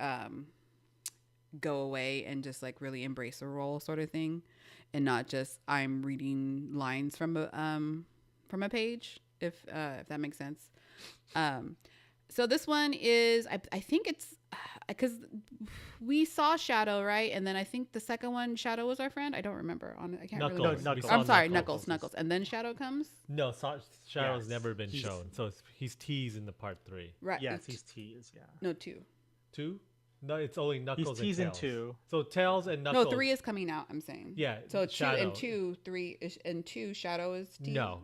[SPEAKER 2] go away and just like really embrace a role, sort of thing, and not just I'm reading lines from a page. If that makes sense. So this one is, I think it's because we saw Shadow, right? And then I think the second one, Shadow was our friend. I don't remember. I can't really
[SPEAKER 1] Knuckles.
[SPEAKER 2] remember.
[SPEAKER 3] Knuckles.
[SPEAKER 2] I'm sorry,
[SPEAKER 1] Knuckles.
[SPEAKER 2] Knuckles. And then Shadow comes?
[SPEAKER 1] No, Shadow's
[SPEAKER 3] Yes,
[SPEAKER 1] never been
[SPEAKER 3] he's-
[SPEAKER 1] shown, so he's teased in the part 3.
[SPEAKER 2] Right.
[SPEAKER 3] Yes,
[SPEAKER 2] it's-
[SPEAKER 3] he's teased. Yeah.
[SPEAKER 2] No, 2.
[SPEAKER 1] 2? No, it's only Knuckles
[SPEAKER 3] He's teased
[SPEAKER 1] and
[SPEAKER 3] in
[SPEAKER 1] Tails.
[SPEAKER 3] 2.
[SPEAKER 1] So Tails and Knuckles.
[SPEAKER 2] No, 3 is coming out, I'm saying.
[SPEAKER 1] Yeah.
[SPEAKER 2] So 2
[SPEAKER 1] Shadow.
[SPEAKER 2] and 2, 3 is, and 2, Shadow is teased?
[SPEAKER 1] No.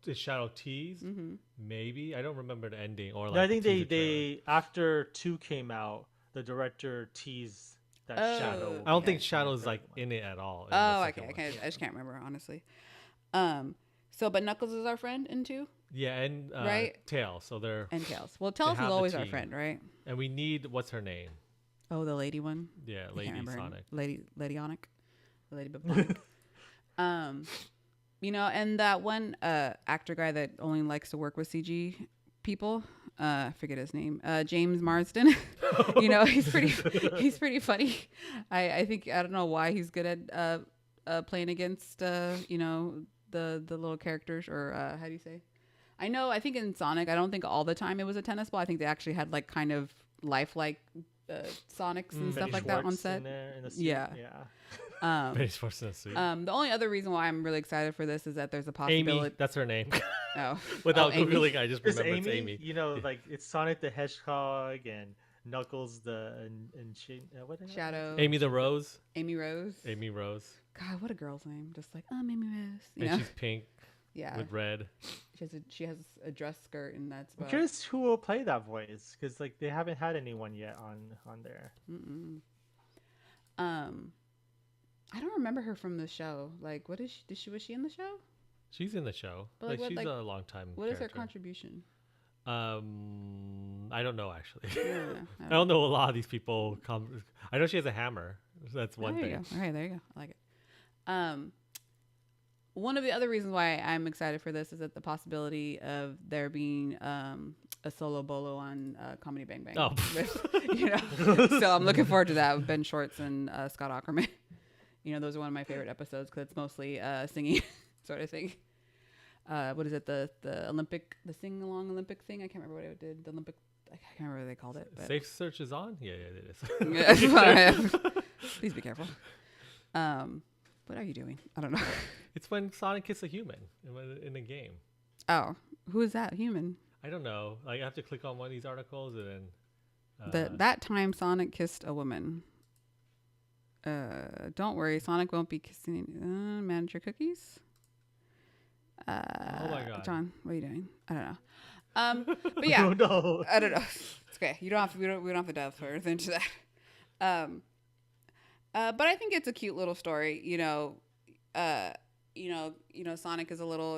[SPEAKER 1] Is Shadow teased?
[SPEAKER 2] Mm-hmm.
[SPEAKER 1] Maybe. I don't remember the ending or like.
[SPEAKER 3] No, I think
[SPEAKER 1] the teaser
[SPEAKER 3] they after 2 came out, the director teased that
[SPEAKER 2] Oh.
[SPEAKER 3] Shadow.
[SPEAKER 1] trailer. I don't think
[SPEAKER 2] Okay.
[SPEAKER 1] Shadow's like in it at all. in the
[SPEAKER 2] Oh,
[SPEAKER 1] second
[SPEAKER 2] okay.
[SPEAKER 1] one.
[SPEAKER 2] I just can't remember, honestly. But Knuckles is our friend in 2?
[SPEAKER 1] Yeah, and
[SPEAKER 2] Right?
[SPEAKER 1] Tails. So they're
[SPEAKER 2] And Tails. Well, Tails is
[SPEAKER 1] have the
[SPEAKER 2] always our
[SPEAKER 1] team.
[SPEAKER 2] friend, right?
[SPEAKER 1] and we need what's her name?
[SPEAKER 2] Oh, the lady one?
[SPEAKER 1] Yeah,
[SPEAKER 2] I can't
[SPEAKER 1] Lady
[SPEAKER 2] remember her
[SPEAKER 1] Sonic.
[SPEAKER 2] name. Lady Onic. Lady Bubonic. And that one actor guy that only likes to work with CG people, I forget his name, James Marsden. He's pretty funny. I think, I don't know why he's good at playing against the little characters, or how do you say? I think in Sonic, I don't think all the time it was a tennis ball. I think they actually had like kind of lifelike Sonics and stuff
[SPEAKER 3] Betty
[SPEAKER 2] like that on
[SPEAKER 3] Schwartz
[SPEAKER 2] set.
[SPEAKER 3] in there in the suit.
[SPEAKER 2] Yeah.
[SPEAKER 3] Yeah.
[SPEAKER 1] Very sports in a suit.
[SPEAKER 2] The only other reason why I'm really excited for this is that there's a
[SPEAKER 1] Amy,
[SPEAKER 2] possibility.
[SPEAKER 1] that's her name.
[SPEAKER 2] Oh,
[SPEAKER 1] Without
[SPEAKER 2] Amy.
[SPEAKER 1] googling, I just
[SPEAKER 3] Because
[SPEAKER 1] remember it's
[SPEAKER 3] Amy,
[SPEAKER 1] Amy.
[SPEAKER 3] you know, like it's Sonic the Hedgehog and Knuckles what
[SPEAKER 2] Shadow.
[SPEAKER 1] Amy the Rose.
[SPEAKER 2] Amy Rose.
[SPEAKER 1] Amy Rose.
[SPEAKER 2] God, what a girl's name! Just like Amy Rose. You
[SPEAKER 1] And
[SPEAKER 2] know?
[SPEAKER 1] she's pink
[SPEAKER 2] Yeah.
[SPEAKER 1] with red.
[SPEAKER 2] She has a dress skirt, and that's
[SPEAKER 3] I'm
[SPEAKER 2] about.
[SPEAKER 3] curious who will play that voice because like they haven't had anyone yet on there.
[SPEAKER 2] Mm-mm. I don't remember her from the show. Like, what is she? Was she in the show?
[SPEAKER 1] She's in the show.
[SPEAKER 2] But,
[SPEAKER 1] Like,
[SPEAKER 2] like,
[SPEAKER 1] she's
[SPEAKER 2] what,
[SPEAKER 1] a long time.
[SPEAKER 2] What is her
[SPEAKER 1] character.
[SPEAKER 2] contribution?
[SPEAKER 1] I don't know actually.
[SPEAKER 2] Yeah,
[SPEAKER 1] I don't know a lot of these people. I know she has a hammer. That's one
[SPEAKER 2] there
[SPEAKER 1] thing.
[SPEAKER 2] You go. Okay, there you go. I like it. One of the other reasons why I'm excited for this is that the possibility of there being a solo bolo on Comedy Bang Bang.
[SPEAKER 1] Oh.
[SPEAKER 2] So I'm looking forward to that with Ben Schwartz and Scott Aukerman. Those are one of my favorite episodes because it's mostly singing sort of thing. What is it? The sing along Olympic thing? I can't remember what it did. The Olympic. I can't remember what they called it. But.
[SPEAKER 1] Safe search is on. Yeah, it is.
[SPEAKER 2] Yeah, that's what I have. Please be careful. What are you doing? I don't know.
[SPEAKER 1] It's when Sonic hits a human in a game.
[SPEAKER 2] Oh, who is that human?
[SPEAKER 1] I don't know. Like I have to click on one of these articles and then.
[SPEAKER 2] That time Sonic kissed a woman. Don't worry, Sonic won't be kissing manager cookies.
[SPEAKER 1] Oh my God,
[SPEAKER 2] John, what are you doing? I don't know. But yeah,
[SPEAKER 3] Oh no.
[SPEAKER 2] I don't know. It's okay. You don't have to. We don't have to delve further into that. But I think it's a cute little story. Sonic is a little.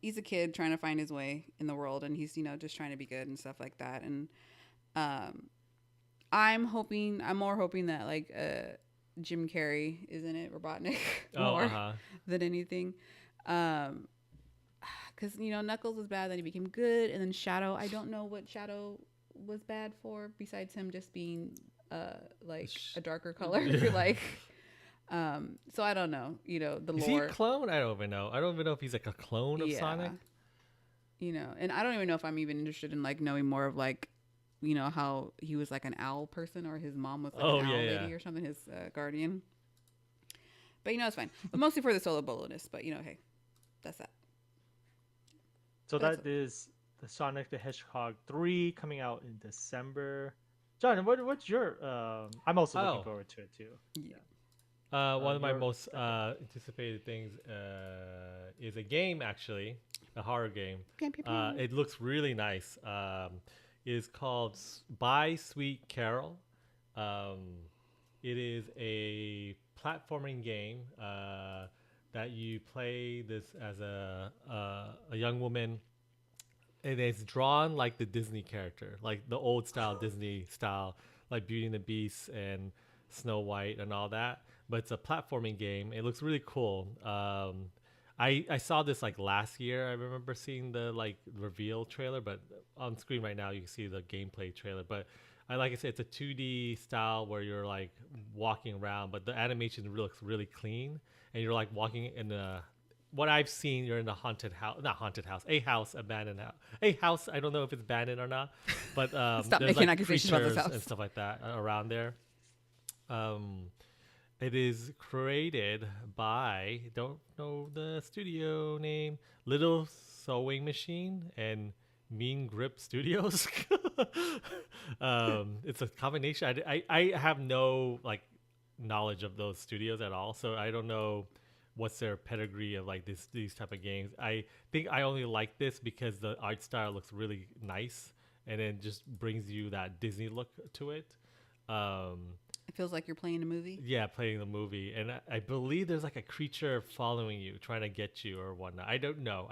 [SPEAKER 2] He's a kid trying to find his way in the world, and he's just trying to be good and stuff like that. And I'm more hoping that like Jim Carrey is in it, Robotnik, more than anything. Because Knuckles was bad, then he became good, and then Shadow. I don't know what Shadow was bad for besides him just being like a darker color. Like, so I don't know. The lore.
[SPEAKER 1] Is he a clone? I don't even know. I don't even know if he's like a clone of Sonic.
[SPEAKER 2] And I don't even know if I'm even interested in like knowing more of like, how he was like an owl person or his mom was like an owl lady or something, his guardian. But it's fine. But mostly for the solo boloness. But hey, that's that.
[SPEAKER 3] So that is the Sonic the Hedgehog 3 coming out in December. John, what's your? I'm also looking forward to it too.
[SPEAKER 2] Yeah.
[SPEAKER 1] One of my most anticipated things is a game, actually, a horror game. It looks really nice. It's called By Sweet Carol. It is a platforming game that you play this as a young woman. It is drawn like the Disney character, like the old style Disney style, like Beauty and the Beast and Snow White and all that. But it's a platforming game. It looks really cool. I saw this like last year. I remember seeing the like reveal trailer, but on screen right now you can see the gameplay trailer. But like I said, it's a 2D style where you're like walking around, but the animation looks really clean, and you're like walking in what I've seen, you're in a haunted house, not haunted house, a house, abandoned house, a house. I don't know if it's abandoned or not, but
[SPEAKER 2] Stop
[SPEAKER 1] there's
[SPEAKER 2] making
[SPEAKER 1] like
[SPEAKER 2] accusations about this
[SPEAKER 1] creatures
[SPEAKER 2] house
[SPEAKER 1] and stuff like that around there. It is created by, don't know the studio name, Little Sewing Machine and Mean Grip Studios. It's a combination. I have no like knowledge of those studios at all, so I don't know what's their pedigree of like these type of games. I think I only like this because the art style looks really nice, and it just brings you that Disney look to it.
[SPEAKER 2] It feels like you're playing a movie.
[SPEAKER 1] Yeah, playing the movie, and I believe there's like a creature following you, trying to get you or whatnot. I don't know.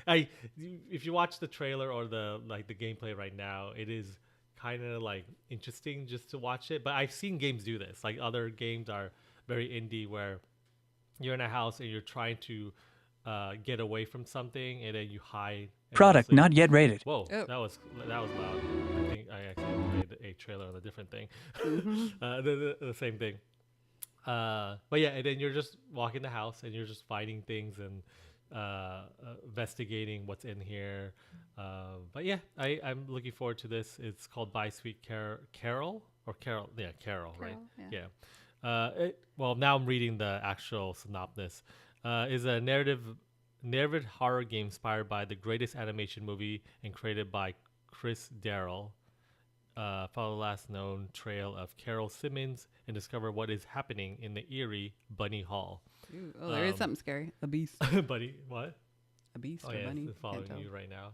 [SPEAKER 1] If you watch the trailer or the gameplay right now, it is kind of like interesting just to watch it. But I've seen games do this. Like other games are very indie where you're in a house and you're trying to get away from something, and then you hide.
[SPEAKER 4] Product not yet rated.
[SPEAKER 1] Whoa,
[SPEAKER 2] Oh.
[SPEAKER 1] that was loud. I think I actually played a trailer on a different thing. The same thing. But yeah, and then you're just walking the house and you're just finding things and investigating what's in here. But yeah, I'm looking forward to this. It's called By Sweet Carol. or Carol. Yeah, Carol, right?
[SPEAKER 2] Carol, yeah.
[SPEAKER 1] Well, now I'm reading the actual synopsis. Is a narrative horror game inspired by the greatest animation movie and created by Chris Darrell. Follow the last known trail of Carol Simmons and discover what is happening in the eerie Bunny Hall.
[SPEAKER 2] Ooh, oh, there is something scary. A beast.
[SPEAKER 1] Bunny, what?
[SPEAKER 2] A beast
[SPEAKER 1] Oh
[SPEAKER 2] or
[SPEAKER 1] yeah,
[SPEAKER 2] bunny.
[SPEAKER 1] it's
[SPEAKER 2] Can't
[SPEAKER 1] following
[SPEAKER 2] tell.
[SPEAKER 1] you right now.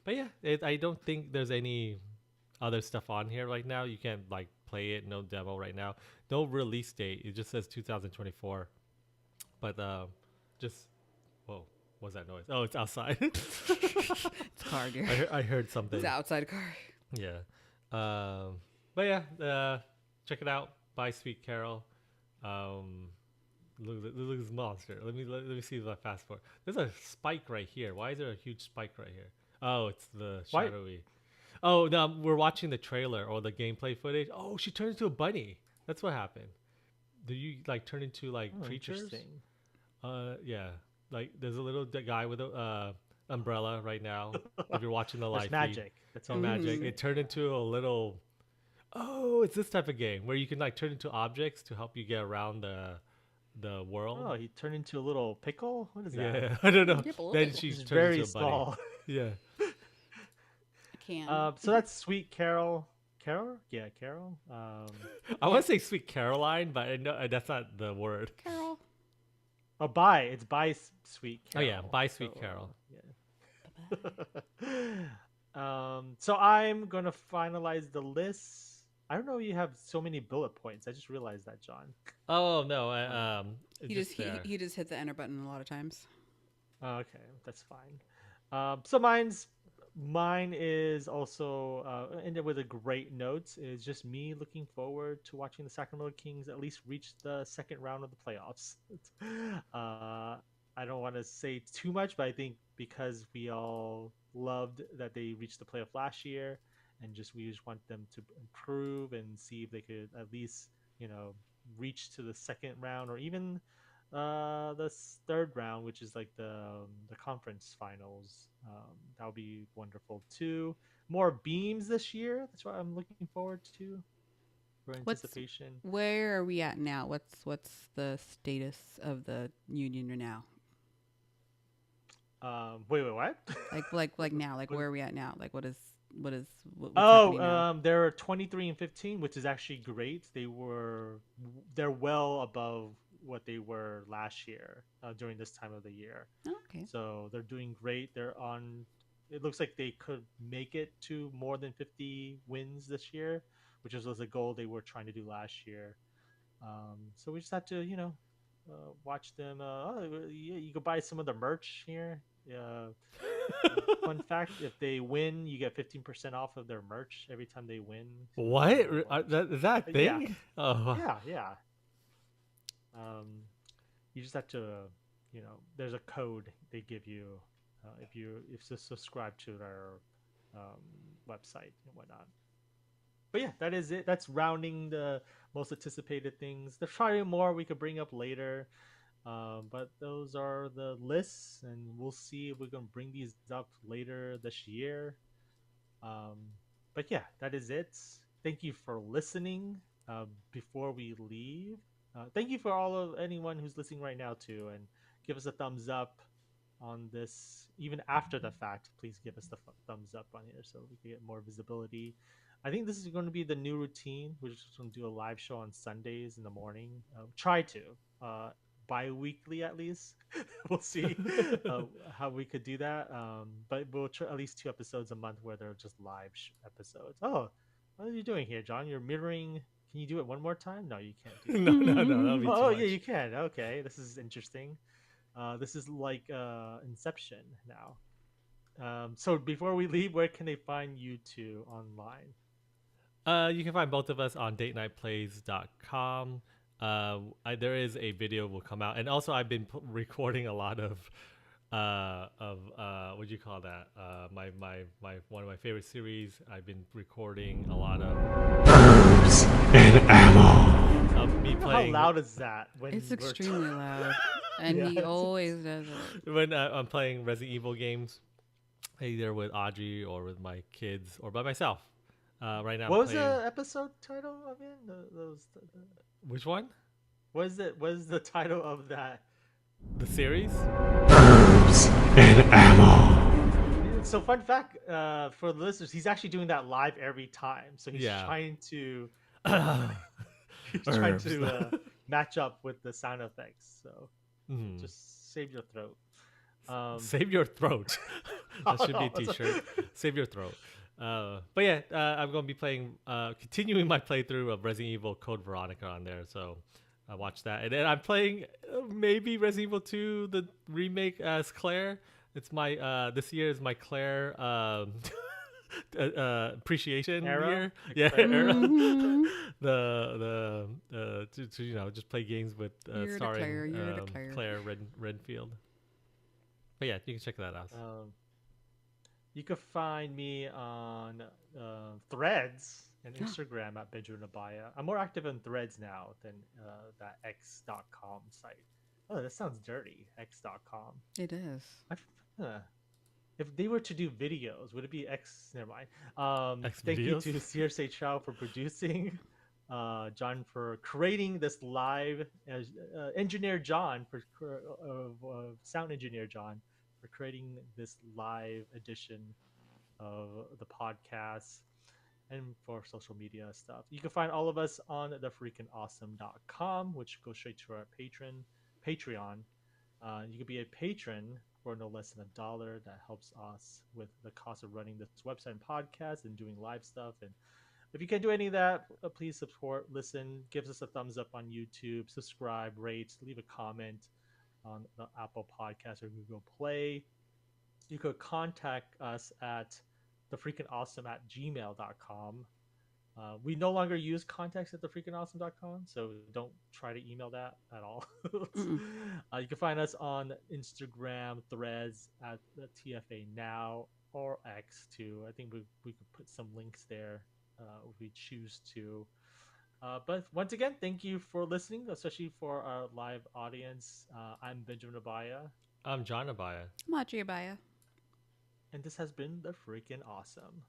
[SPEAKER 1] But yeah, I don't think there's any other stuff on here right now. You can't like play it. No demo right now. No release date. It just says 2024. But just whoa, what's that noise? Oh, it's outside.
[SPEAKER 2] It's a car, dear.
[SPEAKER 1] I heard something.
[SPEAKER 2] It's an outside car.
[SPEAKER 1] Yeah. But yeah, check it out. Buy Sweet Carol. Look at this monster. Let me see if I fast forward. There's a spike right here. Why is there a huge spike right here? Oh, it's the
[SPEAKER 3] Why-
[SPEAKER 1] shadowy. Oh no, we're watching the trailer or the gameplay footage. Oh, she turned into a bunny. That's what happened. Do you like turn into like
[SPEAKER 3] Oh,
[SPEAKER 1] creatures?
[SPEAKER 3] interesting.
[SPEAKER 1] Yeah. Like there's a little guy with a umbrella right now. If you're watching the live
[SPEAKER 3] There's
[SPEAKER 1] feed.
[SPEAKER 3] magic. That's
[SPEAKER 1] Oh,
[SPEAKER 3] all
[SPEAKER 1] magic. It turned into a little. Oh, it's this type of game where you can like turn into objects to help you get around the world.
[SPEAKER 3] Oh, he turned into a little pickle. What is that?
[SPEAKER 1] Yeah, I don't know.
[SPEAKER 2] Yep, a little
[SPEAKER 1] Then
[SPEAKER 2] bit.
[SPEAKER 1] she's
[SPEAKER 3] He's
[SPEAKER 1] turned
[SPEAKER 3] very
[SPEAKER 1] into a bunny.
[SPEAKER 3] small.
[SPEAKER 1] Yeah.
[SPEAKER 2] I can.
[SPEAKER 3] So that's Sweet Carol. Carol? Yeah, Carol.
[SPEAKER 1] I want to say Sweet Caroline, but I know that's not the word.
[SPEAKER 2] Carol.
[SPEAKER 3] Oh, buy. It's buy Sweet
[SPEAKER 1] Oh
[SPEAKER 3] Carol.
[SPEAKER 1] yeah, buy Sweet
[SPEAKER 3] So,
[SPEAKER 1] Carol.
[SPEAKER 3] yeah. So I'm gonna finalize the list. I don't know. You have so many bullet points. I just realized that, John.
[SPEAKER 1] Oh no,
[SPEAKER 2] He
[SPEAKER 1] just
[SPEAKER 2] just
[SPEAKER 1] there.
[SPEAKER 2] he just hit the enter button a lot of times.
[SPEAKER 3] Okay, that's fine. So mine is also ended with a great note. Is just me looking forward to watching the Sacramento Kings at least reach the second round of the playoffs. I don't want to say too much, but I think because we all loved that they reached the playoff last year, and we just want them to improve and see if they could at least reach to the second round or even the third round, which is like the conference finals. That would be wonderful too. More beams this year. That's what I'm looking forward to for anticipation.
[SPEAKER 2] Where are we at now? What's the status of the union now?
[SPEAKER 3] Wait, what?
[SPEAKER 2] Like now, like
[SPEAKER 3] What-
[SPEAKER 2] where are we at now? Like what's happening now?
[SPEAKER 3] Oh, they're 23-15, which is actually great. They're well above what they were last year during this time of the year.
[SPEAKER 2] Oh, okay.
[SPEAKER 3] So they're doing great. They're on. It looks like they could make it to more than 50 wins this year, which was a goal they were trying to do last year. So we just had to, watch them. Yeah, you could buy some of the merch here. Fun fact: if they win, you get 15% off of their merch every time they win.
[SPEAKER 1] What? Is that a
[SPEAKER 3] Yeah.
[SPEAKER 1] thing? Oh,
[SPEAKER 3] Yeah. You just have to, there's a code they give you if you subscribe to their website and whatnot. But yeah, that is it. That's rounding the most anticipated things. There's probably more we could bring up later, but those are the lists, and we'll see if we're gonna bring these up later this year. But yeah, that is it. Thank you for listening. Before we leave, thank you for anyone who's listening right now too, and give us a thumbs up on this. Even after the fact, please give us the thumbs up on here so we can get more visibility. I think this is going to be the new routine. We're just going to do a live show on Sundays in the morning. Try to bi-weekly at least. We'll see how we could do that. But we'll try at least 2 episodes a month where they're just live episodes. Oh, what are you doing here, John? You're mirroring. Can you do it one more time? No, you can't do it.
[SPEAKER 1] no, that'll be too
[SPEAKER 3] Oh,
[SPEAKER 1] much.
[SPEAKER 3] yeah, you can. Okay, this is interesting. This is like Inception now. So before we leave, where can they find you two online?
[SPEAKER 1] You can find both of us on datenightplays.com. There is a video will come out, and also I've been recording a lot of what do you call that? My one of my favorite series. I've been recording a lot of
[SPEAKER 4] Herbs and ammo.
[SPEAKER 1] of me
[SPEAKER 3] How
[SPEAKER 1] playing.
[SPEAKER 3] loud is that? When
[SPEAKER 2] It's
[SPEAKER 3] we're
[SPEAKER 2] extremely loud, and
[SPEAKER 3] Yeah,
[SPEAKER 2] he
[SPEAKER 3] it's-
[SPEAKER 2] always does it.
[SPEAKER 1] When I'm playing Resident Evil games, either with Audrey or with my kids or by myself. Right now I'm
[SPEAKER 3] What was
[SPEAKER 1] playing.
[SPEAKER 3] the episode title again?
[SPEAKER 1] Which one?
[SPEAKER 3] What is it? What is the title of that?
[SPEAKER 1] The series?
[SPEAKER 4] Herbs and ammo.
[SPEAKER 3] So fun fact for the listeners, he's actually doing that live every time. So he's
[SPEAKER 1] Yeah.
[SPEAKER 3] trying to
[SPEAKER 1] Herbs.
[SPEAKER 3] match up with the sound effects. So
[SPEAKER 1] Mhm.
[SPEAKER 3] just save your throat.
[SPEAKER 1] Save your throat. That
[SPEAKER 3] Oh,
[SPEAKER 1] should be a
[SPEAKER 3] no, it's
[SPEAKER 1] t-shirt. Save your throat. But yeah, I'm gonna be playing, continuing my playthrough of Resident Evil Code Veronica on there. So I watched that, and then I'm playing maybe Resident Evil 2, the remake as Claire. It's my this year is my Claire appreciation
[SPEAKER 3] Era?
[SPEAKER 1] year. Yeah,
[SPEAKER 3] Claire
[SPEAKER 1] era.
[SPEAKER 2] Mhm.
[SPEAKER 1] To you know, just play games with
[SPEAKER 2] You're the
[SPEAKER 1] starring
[SPEAKER 2] Claire, you're the Claire.
[SPEAKER 1] Claire Redfield. But yeah, you can check that out.
[SPEAKER 3] You can find me on Threads and Instagram at Benjamin Abaya. I'm more active on Threads now than that X.com site. Oh, that sounds dirty. X.com.
[SPEAKER 2] It is.
[SPEAKER 3] If they were to do videos, would it be X? Never mind.
[SPEAKER 1] X
[SPEAKER 3] Thank you
[SPEAKER 1] videos?
[SPEAKER 3] to CRC Chow for producing, John for creating this live, engineer John for sound engineer John for creating this live edition of the podcast and for social media stuff. You can find all of us on the freakinawesome.com, which goes straight to our Patreon. You can be a patron for no less than $1. That helps us with the cost of running this website and podcast and doing live stuff. And if you can't do any of that, please support, listen, give us a thumbs up on YouTube, subscribe, rate, leave a comment on the Apple Podcast or Google Play. You could contact us at thefreakinawesome at gmail.com. We no longer use contacts at thefreakinawesome.com, so don't try to email that at all. You can find us on Instagram, Threads at the TFA Now, or X too. I think we could put some links there if we choose to. But once again, thank you for listening, especially for our live audience. I'm Benjamin Abaya,
[SPEAKER 1] I'm John Abaya.
[SPEAKER 2] Matria Baya.
[SPEAKER 3] and this has been the Freakin' Awesome.